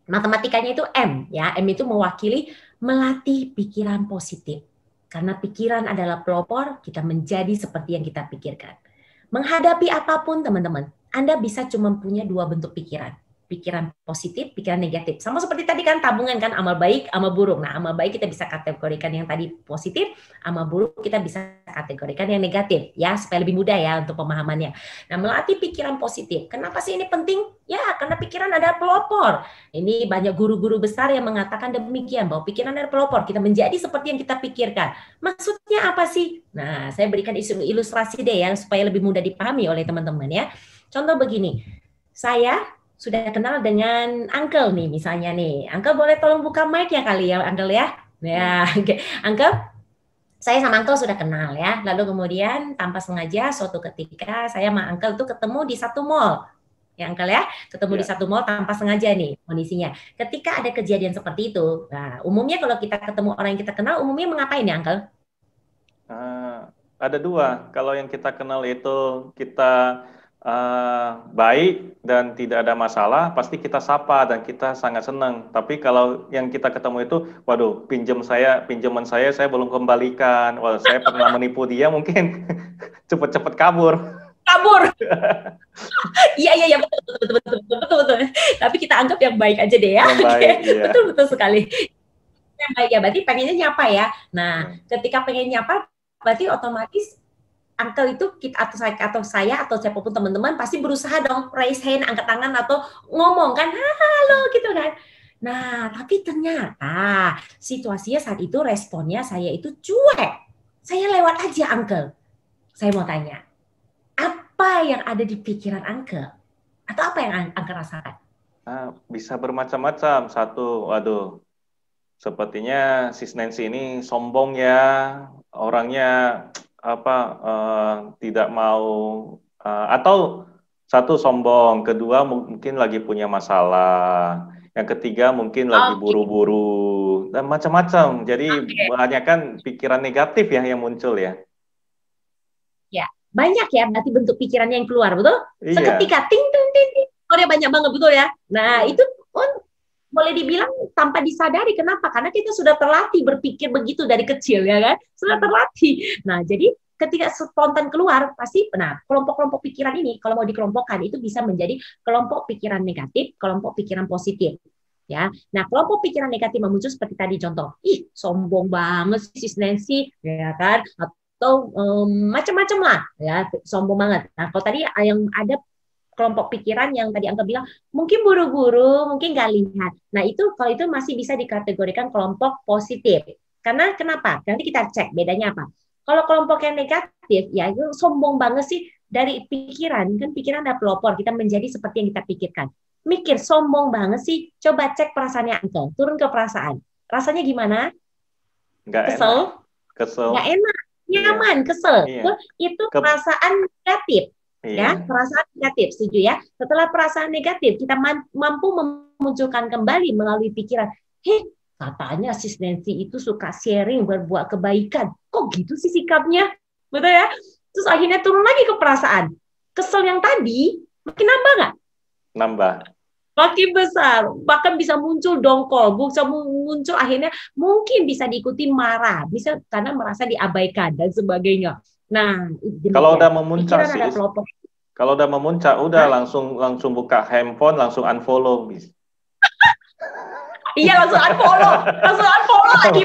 matematikanya itu M ya. M itu mewakili melatih pikiran positif. Karena pikiran adalah pelopor, kita menjadi seperti yang kita pikirkan. Menghadapi apapun teman-teman, Anda bisa cuma punya dua bentuk pikiran. Pikiran positif, pikiran negatif. Sama seperti tadi kan tabungan kan, amal baik, amal buruk. Nah, amal baik kita bisa kategorikan yang tadi positif, amal buruk kita bisa kategorikan yang negatif. Ya, supaya lebih mudah ya untuk pemahamannya. Nah, melatih pikiran positif. Kenapa sih ini penting? Ya, karena pikiran adalah pelopor. Ini banyak guru-guru besar yang mengatakan demikian, bahwa pikiran adalah pelopor. Kita menjadi seperti yang kita pikirkan. Maksudnya apa sih? Nah, saya berikan ilustrasi deh ya, supaya lebih mudah dipahami oleh teman-teman ya. Contoh begini, saya sudah kenal dengan Uncle nih misalnya nih. Uncle boleh tolong buka mic-nya kali ya Uncle ya. Ya, oke. Uncle, saya sama Uncle sudah kenal ya. Lalu kemudian tanpa sengaja suatu ketika saya sama Uncle itu ketemu di satu mall. Ya Uncle ya, ketemu di satu mall tanpa sengaja nih kondisinya. Ketika ada kejadian seperti itu, nah umumnya kalau kita ketemu orang yang kita kenal, umumnya mengapain ya Uncle? Ada dua. Kalau yang kita kenal itu kita baik dan tidak ada masalah, pasti kita sapa dan kita sangat senang. Tapi kalau yang kita ketemu itu, waduh, pinjaman saya belum kembalikan. Waduh, saya pernah menipu dia, mungkin cepet-cepet kabur. Iya betul. Tapi kita anggap yang baik aja deh ya. Yang baik, iya. Betul sekali. Yang baik ya, berarti pengennya nyapa ya. Nah, ketika pengen nyapa, berarti otomatis Uncle itu kita atau saya atau siapapun teman-teman pasti berusaha dong raise hand, angkat tangan atau ngomong kan, halo gitu kan. Nah, tapi ternyata situasinya saat itu responnya saya itu cuek. Saya lewat aja Uncle. Saya mau tanya, apa yang ada di pikiran Uncle? Atau apa yang Uncle rasakan? Bisa bermacam-macam. Satu, waduh, sepertinya Sis Nancy ini sombong ya, orangnya tidak mau, atau satu sombong, kedua mungkin lagi punya masalah, yang ketiga mungkin lagi buru-buru dan macam-macam. Jadi banyak kan pikiran negatif ya yang muncul ya. Ya, banyak ya berarti bentuk pikirannya yang keluar, betul? Iya. Seketika ting. Oh, dia banyak banget, betul ya. Nah, itu boleh dibilang tanpa disadari. Kenapa? Karena kita sudah terlatih berpikir begitu dari kecil, ya kan? Sudah terlatih. Nah, jadi ketika spontan keluar, pasti benar. Kelompok-kelompok pikiran ini, kalau mau dikelompokkan, itu bisa menjadi kelompok pikiran negatif, kelompok pikiran positif. Ya, nah kelompok pikiran negatif muncul seperti tadi contoh, sombong banget sih Sis Nancy, ya kan? Atau macam-macam lah, ya sombong banget. Nah, kalau tadi yang ada kelompok pikiran yang tadi Angga bilang mungkin buru-buru, mungkin nggak lihat. Nah itu kalau itu masih bisa dikategorikan kelompok positif. Karena kenapa? Nanti kita cek bedanya apa. Kalau kelompok yang negatif, ya itu sombong banget sih dari pikiran. Kan pikiran ada pelopor, kita menjadi seperti yang kita pikirkan. Mikir sombong banget sih, coba cek perasaannya Angga. Turun ke perasaan. Rasanya gimana? Kesel? Nggak enak. Nyaman, kesel. Iya. Itu perasaan negatif. Ya, perasaan negatif, setuju ya. Setelah perasaan negatif, kita mampu memunculkan kembali melalui pikiran. Katanya Sis Nancy itu suka sharing, berbuat kebaikan. Kok gitu sih sikapnya? Betul ya? Terus akhirnya turun lagi ke perasaan. Kesel yang tadi, makin nambah nggak? Nambah. Makin besar. Bahkan bisa muncul dongkol. Bisa muncul akhirnya mungkin bisa diikuti marah. Bisa karena merasa diabaikan dan sebagainya. Nah, kalau udah memuncak sih, kalau udah memuncak, udah langsung buka handphone, langsung unfollow, bis. Iya, langsung unfollow lagi.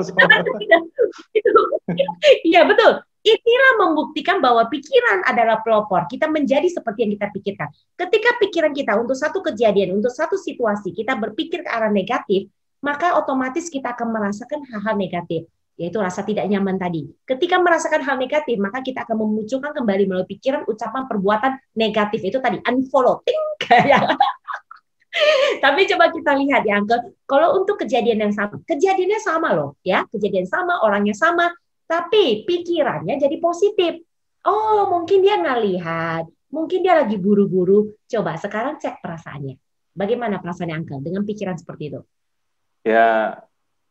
Iya betul. Inilah membuktikan bahwa pikiran adalah pelopor. Kita menjadi seperti yang kita pikirkan. Ketika pikiran kita untuk satu kejadian, untuk satu situasi, kita berpikir ke arah negatif, maka otomatis kita akan merasakan hal-hal negatif, yaitu rasa tidak nyaman tadi. Ketika merasakan hal negatif, maka kita akan memunculkan kembali melalui pikiran, ucapan, perbuatan negatif itu tadi, unfollow, ting, kayak. Tapi coba kita lihat ya, Uncle. Kalau untuk kejadian yang sama, kejadiannya sama loh, ya, kejadian sama, orangnya sama, tapi pikirannya jadi positif. Oh, mungkin dia nggak lihat, mungkin dia lagi buru-buru. Coba sekarang cek perasaannya. Bagaimana perasaannya Uncle dengan pikiran seperti itu? Ya,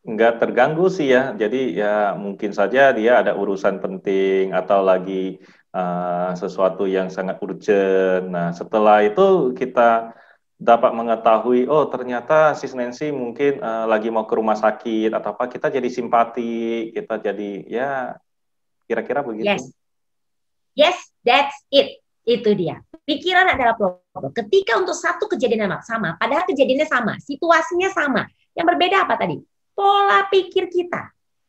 nggak terganggu sih ya. Jadi ya mungkin saja dia ada urusan penting atau lagi sesuatu yang sangat urgent. Nah, setelah itu kita dapat mengetahui, oh ternyata Sis Nancy mungkin lagi mau ke rumah sakit atau apa, kita jadi simpati, kita jadi ya kira-kira begitu. Yes, that's it. Itu dia. Pikiran adalah pelopor. Ketika untuk satu kejadian yang sama, padahal kejadiannya sama, situasinya sama. Yang berbeda apa tadi? Pola pikir kita.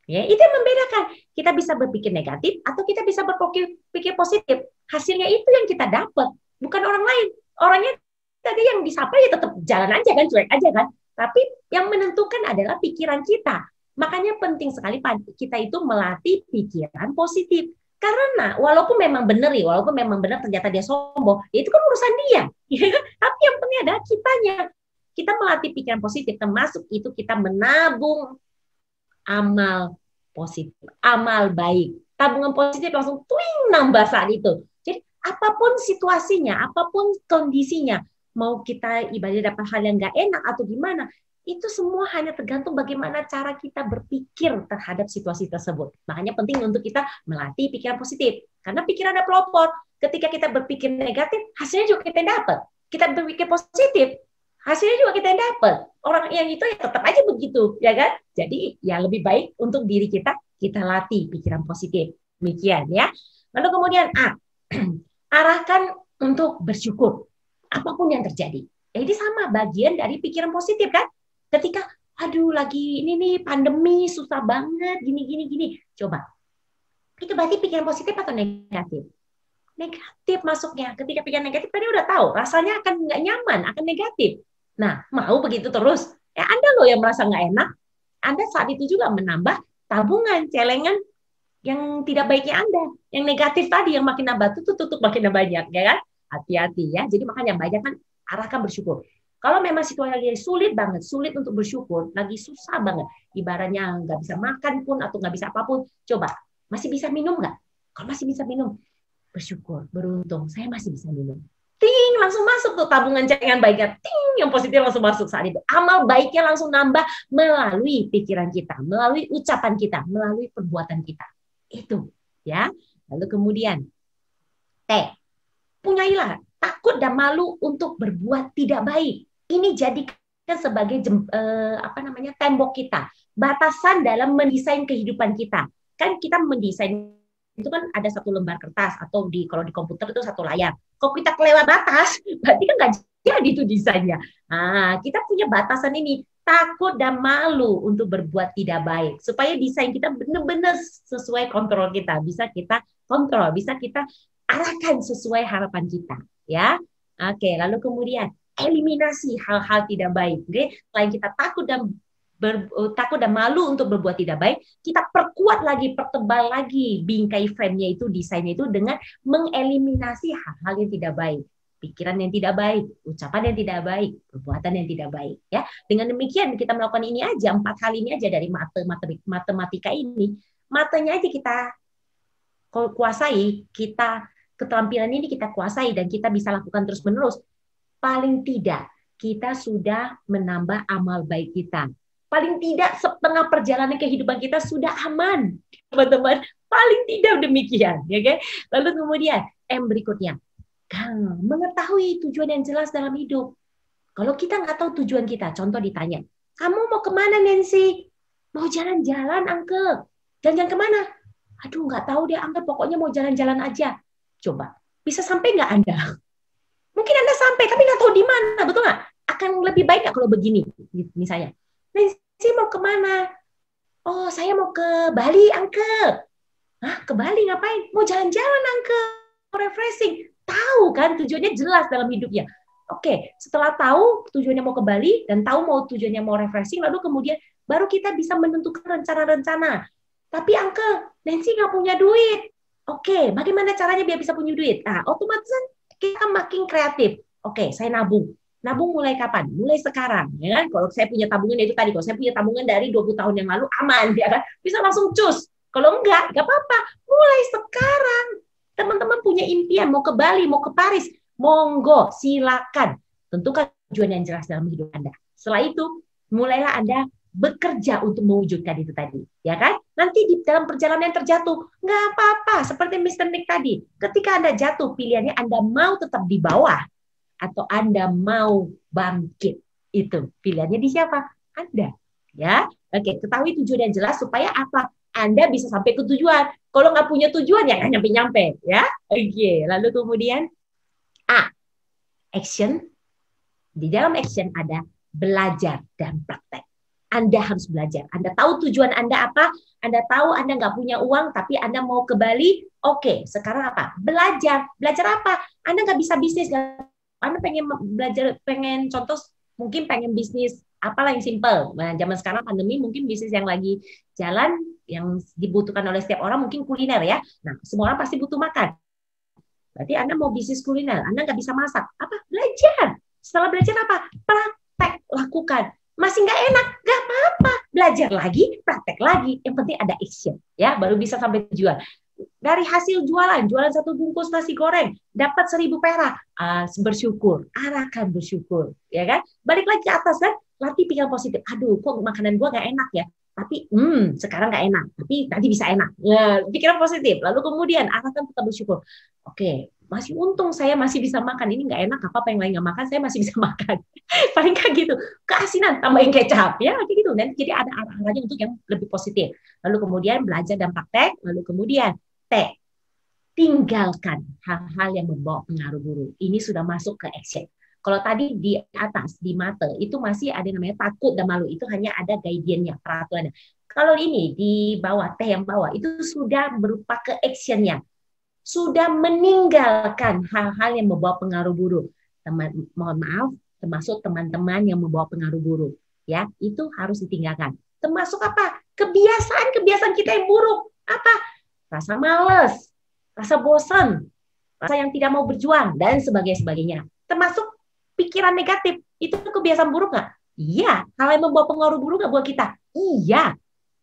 Ya, itu yang membedakan. Kita bisa berpikir negatif atau kita bisa berpikir positif. Hasilnya itu yang kita dapat, bukan orang lain. Orangnya tadi yang disapa ya tetap jalan aja kan, cuek aja kan. Tapi yang menentukan adalah pikiran kita. Makanya penting sekali kita itu melatih pikiran positif. Karena walaupun memang benar ternyata dia sombong, ya itu kan urusan dia. Ya kan? Tapi yang penting adalah kitanya. Kita melatih pikiran positif, termasuk itu kita menabung amal positif, amal baik. Tabungan positif langsung twing nambah saat itu. Jadi apapun situasinya, apapun kondisinya, mau kita ibadah dapat hal yang nggak enak atau gimana, itu semua hanya tergantung bagaimana cara kita berpikir terhadap situasi tersebut. Makanya penting untuk kita melatih pikiran positif. Karena pikiran ada pelopor. Ketika kita berpikir negatif, hasilnya juga kita dapat. Kita berpikir positif, hasilnya juga kita yang dapat. Orang yang itu ya tetap aja begitu, ya kan? Jadi ya lebih baik untuk diri kita latih pikiran positif. Demikian ya. Lalu kemudian arahkan untuk bersyukur apapun yang terjadi. Ini sama bagian dari pikiran positif kan? Ketika aduh lagi ini nih pandemi susah banget gini. Coba. Itu berarti pikiran positif atau negatif? Negatif masuknya. Ketika pikiran negatif tadi udah tahu, rasanya akan nggak nyaman, akan negatif. Nah, mau begitu terus? Ya Anda loh yang merasa nggak enak. Anda saat itu juga menambah tabungan, celengan yang tidak baiknya Anda. Yang negatif tadi, yang makin nambah tutup makin banyak, ya kan? Hati-hati ya. Jadi makanya banyak kan arahkan bersyukur. Kalau memang situasi lagi sulit banget, sulit untuk bersyukur, lagi susah banget, ibaratnya nggak bisa makan pun atau nggak bisa apapun, coba, masih bisa minum nggak? Kalau masih bisa minum, bersyukur, beruntung, saya masih bisa minum. Ting, langsung masuk tuh tabungan celengan baiknya, ting, yang positif langsung masuk saat itu. Amal baiknya langsung nambah melalui pikiran kita, melalui ucapan kita, melalui perbuatan kita. Itu, ya. Lalu kemudian, punyailah takut dan malu untuk berbuat tidak baik. Ini jadikan sebagai tembok kita, batasan dalam mendesain kehidupan kita. Kan kita mendesain itu kan ada satu lembar kertas atau kalau di komputer itu satu layar. Kalau kita kelewat batas, berarti kan nggak jadi itu desainnya. Nah, kita punya batasan ini, takut dan malu untuk berbuat tidak baik, supaya desain kita benar-benar sesuai kontrol kita, bisa kita kontrol, bisa kita arahkan sesuai harapan kita, ya. Oke, lalu kemudian eliminasi hal-hal tidak baik. Oke, selain kita takut dan malu untuk berbuat tidak baik, kita perkuat lagi, pertebal lagi bingkai frame-nya itu, desainnya itu dengan mengeliminasi hal-hal yang tidak baik, pikiran yang tidak baik, ucapan yang tidak baik, perbuatan yang tidak baik. Ya, dengan demikian kita melakukan ini aja, 4 hal ini aja dari matematika ini, matanya aja kita kuasai, keterampilan ini kita kuasai dan kita bisa lakukan terus-menerus. Paling tidak kita sudah menambah amal baik kita. Paling tidak setengah perjalanan kehidupan kita sudah aman, teman-teman. Paling tidak demikian, ya kan? Lalu kemudian berikutnya, mengetahui tujuan yang jelas dalam hidup. Kalau kita nggak tahu tujuan kita, contoh ditanya, kamu mau kemana Nancy? Mau jalan-jalan, Uncle. Jalan-jalan kemana? Aduh, nggak tahu deh, Uncle. Pokoknya mau jalan-jalan aja. Coba, bisa sampai nggak Anda? Mungkin Anda sampai, tapi nggak tahu di mana, betul nggak? Akan lebih baik nggak kalau begini, misalnya. Nancy mau kemana? Oh, saya mau ke Bali, Uncle. Hah, ke Bali ngapain? Mau jalan-jalan, Uncle. Mau refreshing. Tahu kan, tujuannya jelas dalam hidupnya. Oke, setelah tahu tujuannya mau ke Bali dan tahu mau tujuannya mau refreshing, lalu kemudian baru kita bisa menentukan rencana-rencana. Tapi Uncle, Nancy nggak punya duit. Oke, bagaimana caranya biar bisa punya duit? Nah, otomatis kita makin kreatif. Oke, saya nabung. Nabung mulai kapan? Mulai sekarang, ya kan? Kalau saya punya tabungan itu tadi, kalau saya punya tabungan dari 20 tahun yang lalu aman, ya kan? Bisa langsung cus. Kalau enggak apa-apa. Mulai sekarang. Teman-teman punya impian mau ke Bali, mau ke Paris, monggo, silakan. Tentukan tujuan yang jelas dalam hidup Anda. Setelah itu, mulailah Anda bekerja untuk mewujudkan itu tadi, ya kan? Nanti di dalam perjalanan terjatuh, nggak apa-apa. Seperti Mr. Nick tadi, ketika Anda jatuh, pilihannya Anda mau tetap di bawah atau Anda mau bangkit. Itu pilihannya di siapa? Anda, ya. Oke, ketahui tujuan yang jelas supaya apa? Anda bisa sampai ke tujuan. Kalau nggak punya tujuan, ya nggak nyampe-nyampe, ya. Oke, lalu kemudian A, action. Di dalam action ada belajar dan praktek. Anda harus belajar. Anda tahu tujuan Anda apa? Anda tahu Anda nggak punya uang, tapi Anda mau ke Bali. Oke, sekarang apa? Belajar. Belajar apa? Anda nggak bisa bisnis. Anda pengen belajar, pengen contoh, mungkin pengen bisnis apalah yang simple. Nah, zaman sekarang pandemi mungkin bisnis yang lagi jalan, yang dibutuhkan oleh setiap orang mungkin kuliner ya. Nah, semua orang pasti butuh makan. Berarti Anda mau bisnis kuliner, Anda nggak bisa masak. Apa? Belajar. Setelah belajar apa? Praktek, lakukan. Masih nggak enak, nggak apa-apa. Belajar lagi, praktek lagi. Yang penting ada action, ya, baru bisa sampai tujuan. Dari hasil jualan 1 bungkus nasi goreng, dapat 1.000 perak, bersyukur, arahkan bersyukur, ya kan? Balik lagi ke atas kan, latih pikiran positif. Aduh, kok makanan gua nggak enak ya? Tapi sekarang nggak enak, tapi nanti bisa enak. Nah, pikiran positif. Lalu kemudian arahkan tetap bersyukur. Oke, masih untung saya masih bisa makan. Ini nggak enak, apa yang lain nggak makan, saya masih bisa makan. Paling kayak gitu. Keasinan, tambahin kecap. Ya, kayak gitu. Nanti jadi ada arah-arahnya untuk yang lebih positif. Lalu kemudian belajar dan praktek. Lalu kemudian T, tinggalkan hal-hal yang membawa pengaruh buruk. Ini sudah masuk ke action. Kalau tadi di atas, di mate, itu masih ada namanya takut dan malu. Itu hanya ada guideline-nya, peraturannya. Kalau ini di bawah, T yang bawah, itu sudah berupa ke action-nya. Sudah meninggalkan hal-hal yang membawa pengaruh buruk. Mohon maaf, termasuk teman-teman yang membawa pengaruh buruk. Ya, itu harus ditinggalkan. Termasuk apa? Kebiasaan-kebiasaan kita yang buruk. Apa? Rasa malas, rasa bosan, rasa yang tidak mau berjuang, dan sebagainya. Termasuk pikiran negatif. Itu kebiasaan buruk nggak? Iya. Hal yang membawa pengaruh buruk nggak buat kita? Iya.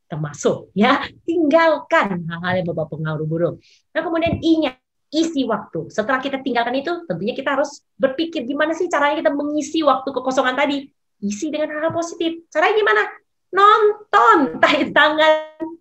Termasuk. Ya, tinggalkan hal-hal yang membawa pengaruh buruk. Nah, kemudian I-nya, isi waktu. Setelah kita tinggalkan itu, tentunya kita harus berpikir gimana sih caranya kita mengisi waktu kekosongan tadi. Isi dengan hal-hal positif. Caranya gimana? Nonton tangan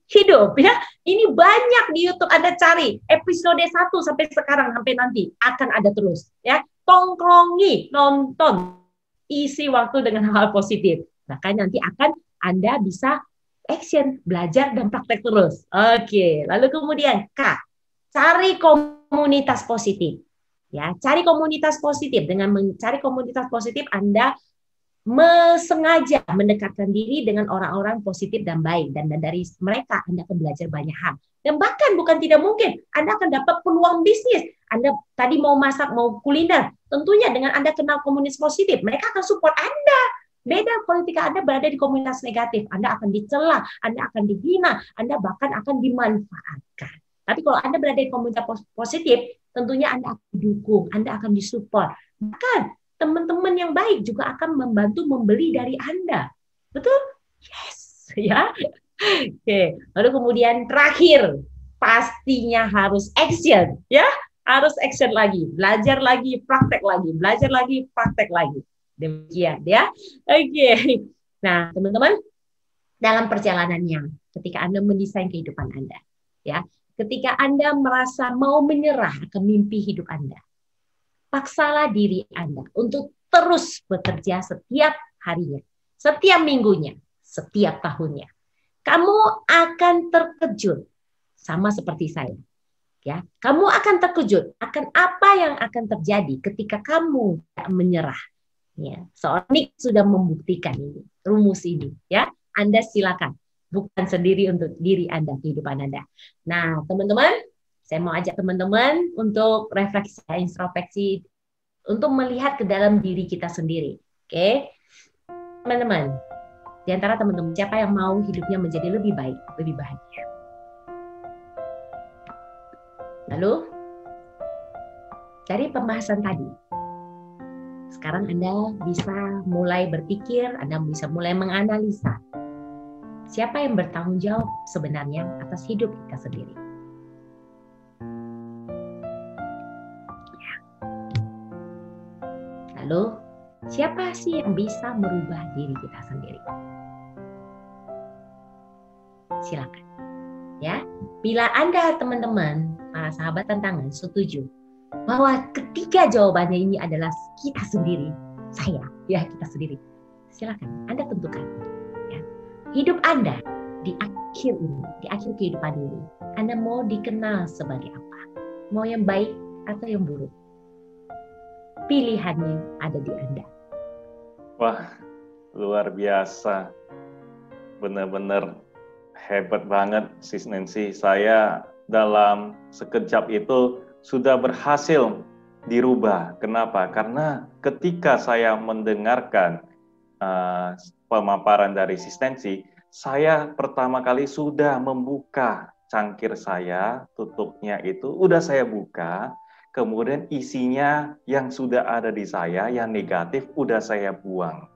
hidup ya. Ini banyak di YouTube, Anda cari episode 1 sampai sekarang sampai nanti akan ada terus ya. Tongkrongi, nonton, isi waktu dengan hal positif. Bahkan nanti akan Anda bisa action, belajar dan praktek terus. Oke, lalu kemudian K, cari komunitas positif. Ya, cari komunitas positif. Dengan mencari komunitas positif Anda sengaja mendekatkan diri dengan orang-orang positif dan baik, dan dari mereka Anda akan belajar banyak hal, dan bahkan bukan tidak mungkin Anda akan dapat peluang bisnis. Anda tadi mau masak, mau kuliner, tentunya dengan Anda kenal komunitas positif, mereka akan support Anda. Beda kalau ketika Anda berada di komunitas negatif, Anda akan dicela, Anda akan dihina, Anda bahkan akan dimanfaatkan. Tapi kalau Anda berada di komunitas positif, tentunya Anda akan didukung, Anda akan disupport, bahkan teman-teman yang baik juga akan membantu membeli dari Anda. Betul? Yes. Ya. Oke. Lalu kemudian terakhir, pastinya harus action. Ya. Harus action lagi. Belajar lagi, praktek lagi. Belajar lagi, praktek lagi. Demikian ya. Oke. Nah, teman-teman, dalam perjalanannya, ketika Anda mendesain kehidupan Anda, ya, ketika Anda merasa mau menyerah ke mimpi hidup Anda, paksalah diri Anda untuk terus bekerja setiap harinya, setiap minggunya, setiap tahunnya. Kamu akan terkejut sama seperti saya. Ya, kamu akan terkejut akan apa yang akan terjadi ketika kamu tidak menyerah. Ya, seorang Nick sudah membuktikan ini, rumus ini. Ya, Anda silakan, bukan sendiri untuk diri Anda, kehidupan Anda. Nah, teman-teman, saya mau ajak teman-teman untuk refleksi, introspeksi untuk melihat ke dalam diri kita sendiri. Oke, teman-teman, di antara teman-teman siapa yang mau hidupnya menjadi lebih baik, lebih bahagia? Lalu dari pembahasan tadi, sekarang Anda bisa mulai berpikir, Anda bisa mulai menganalisa siapa yang bertanggung jawab sebenarnya atas hidup kita sendiri. Lalu, siapa sih yang bisa merubah diri kita sendiri? Silakan. Ya, bila Anda teman-teman, para sahabat tantangan setuju bahwa ketiga jawabannya ini adalah kita sendiri, kita sendiri. Silakan Anda tentukan. Ya. Hidup Anda di akhir ini, di akhir kehidupan ini, Anda mau dikenal sebagai apa? Mau yang baik atau yang buruk? Pilihannya ada di Anda. Wah, luar biasa. Benar-benar hebat banget, Sis Nancy. Saya dalam sekejap itu sudah berhasil dirubah. Kenapa? Karena ketika saya mendengarkan pemaparan dari Sis Nancy, saya pertama kali sudah membuka cangkir saya, tutupnya itu udah saya buka. Kemudian isinya yang sudah ada di saya, yang negatif, udah saya buang.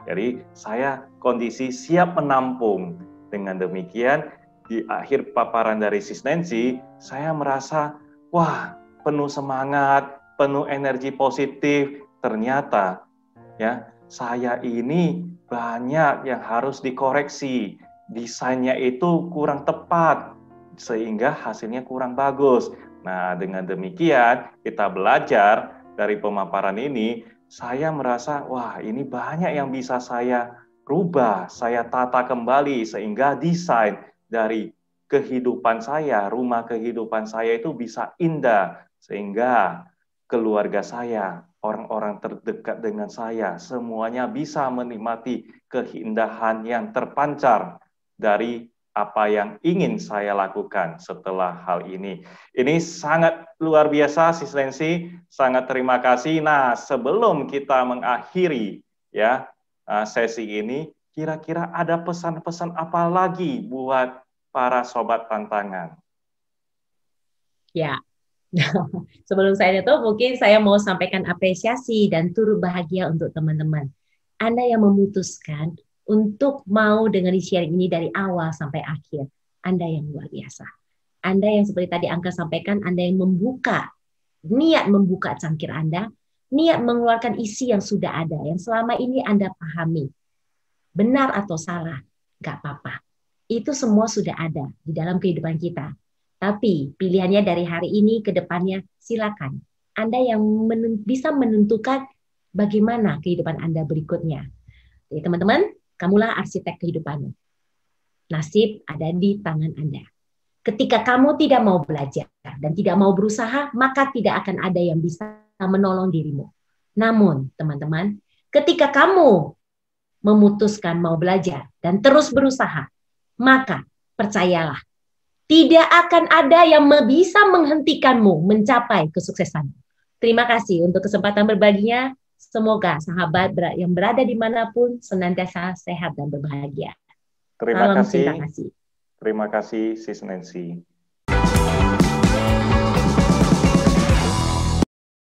Jadi saya kondisi siap menampung. Dengan demikian, di akhir paparan dari Sis Nancy, saya merasa, wah, penuh semangat, penuh energi positif. Ternyata, ya, saya ini banyak yang harus dikoreksi. Desainnya itu kurang tepat, sehingga hasilnya kurang bagus. Nah, dengan demikian kita belajar dari pemaparan ini, saya merasa, wah ini banyak yang bisa saya rubah, saya tata kembali sehingga desain dari kehidupan saya, rumah kehidupan saya itu bisa indah, sehingga keluarga saya, orang-orang terdekat dengan saya, semuanya bisa menikmati keindahan yang terpancar dari apa yang ingin saya lakukan setelah hal ini. Ini sangat luar biasa, Sis Nancy. Sangat terima kasih. Nah, sebelum kita mengakhiri ya sesi ini, kira-kira ada pesan-pesan apa lagi buat para sobat tantangan? Ya, sebelum saya itu mungkin saya mau sampaikan apresiasi dan turut bahagia untuk teman-teman. Anda yang memutuskan untuk mau dengerin sharing ini dari awal sampai akhir. Anda yang luar biasa. Anda yang seperti tadi Angka sampaikan, Anda yang niat membuka cangkir Anda, niat mengeluarkan isi yang sudah ada, yang selama ini Anda pahami. Benar atau salah, nggak apa-apa. Itu semua sudah ada di dalam kehidupan kita. Tapi pilihannya dari hari ini ke depannya, silakan. Anda yang bisa menentukan bagaimana kehidupan Anda berikutnya. Jadi teman-teman, kamulah arsitek kehidupanmu. Nasib ada di tangan Anda. Ketika kamu tidak mau belajar dan tidak mau berusaha, maka tidak akan ada yang bisa menolong dirimu. Namun, teman-teman, ketika kamu memutuskan mau belajar dan terus berusaha, maka percayalah, tidak akan ada yang bisa menghentikanmu mencapai kesuksesan. Terima kasih untuk kesempatan berbaginya. Semoga sahabat yang berada dimanapun senantiasa sehat dan berbahagia. Terima kasih. Terima kasih, Sis Nancy.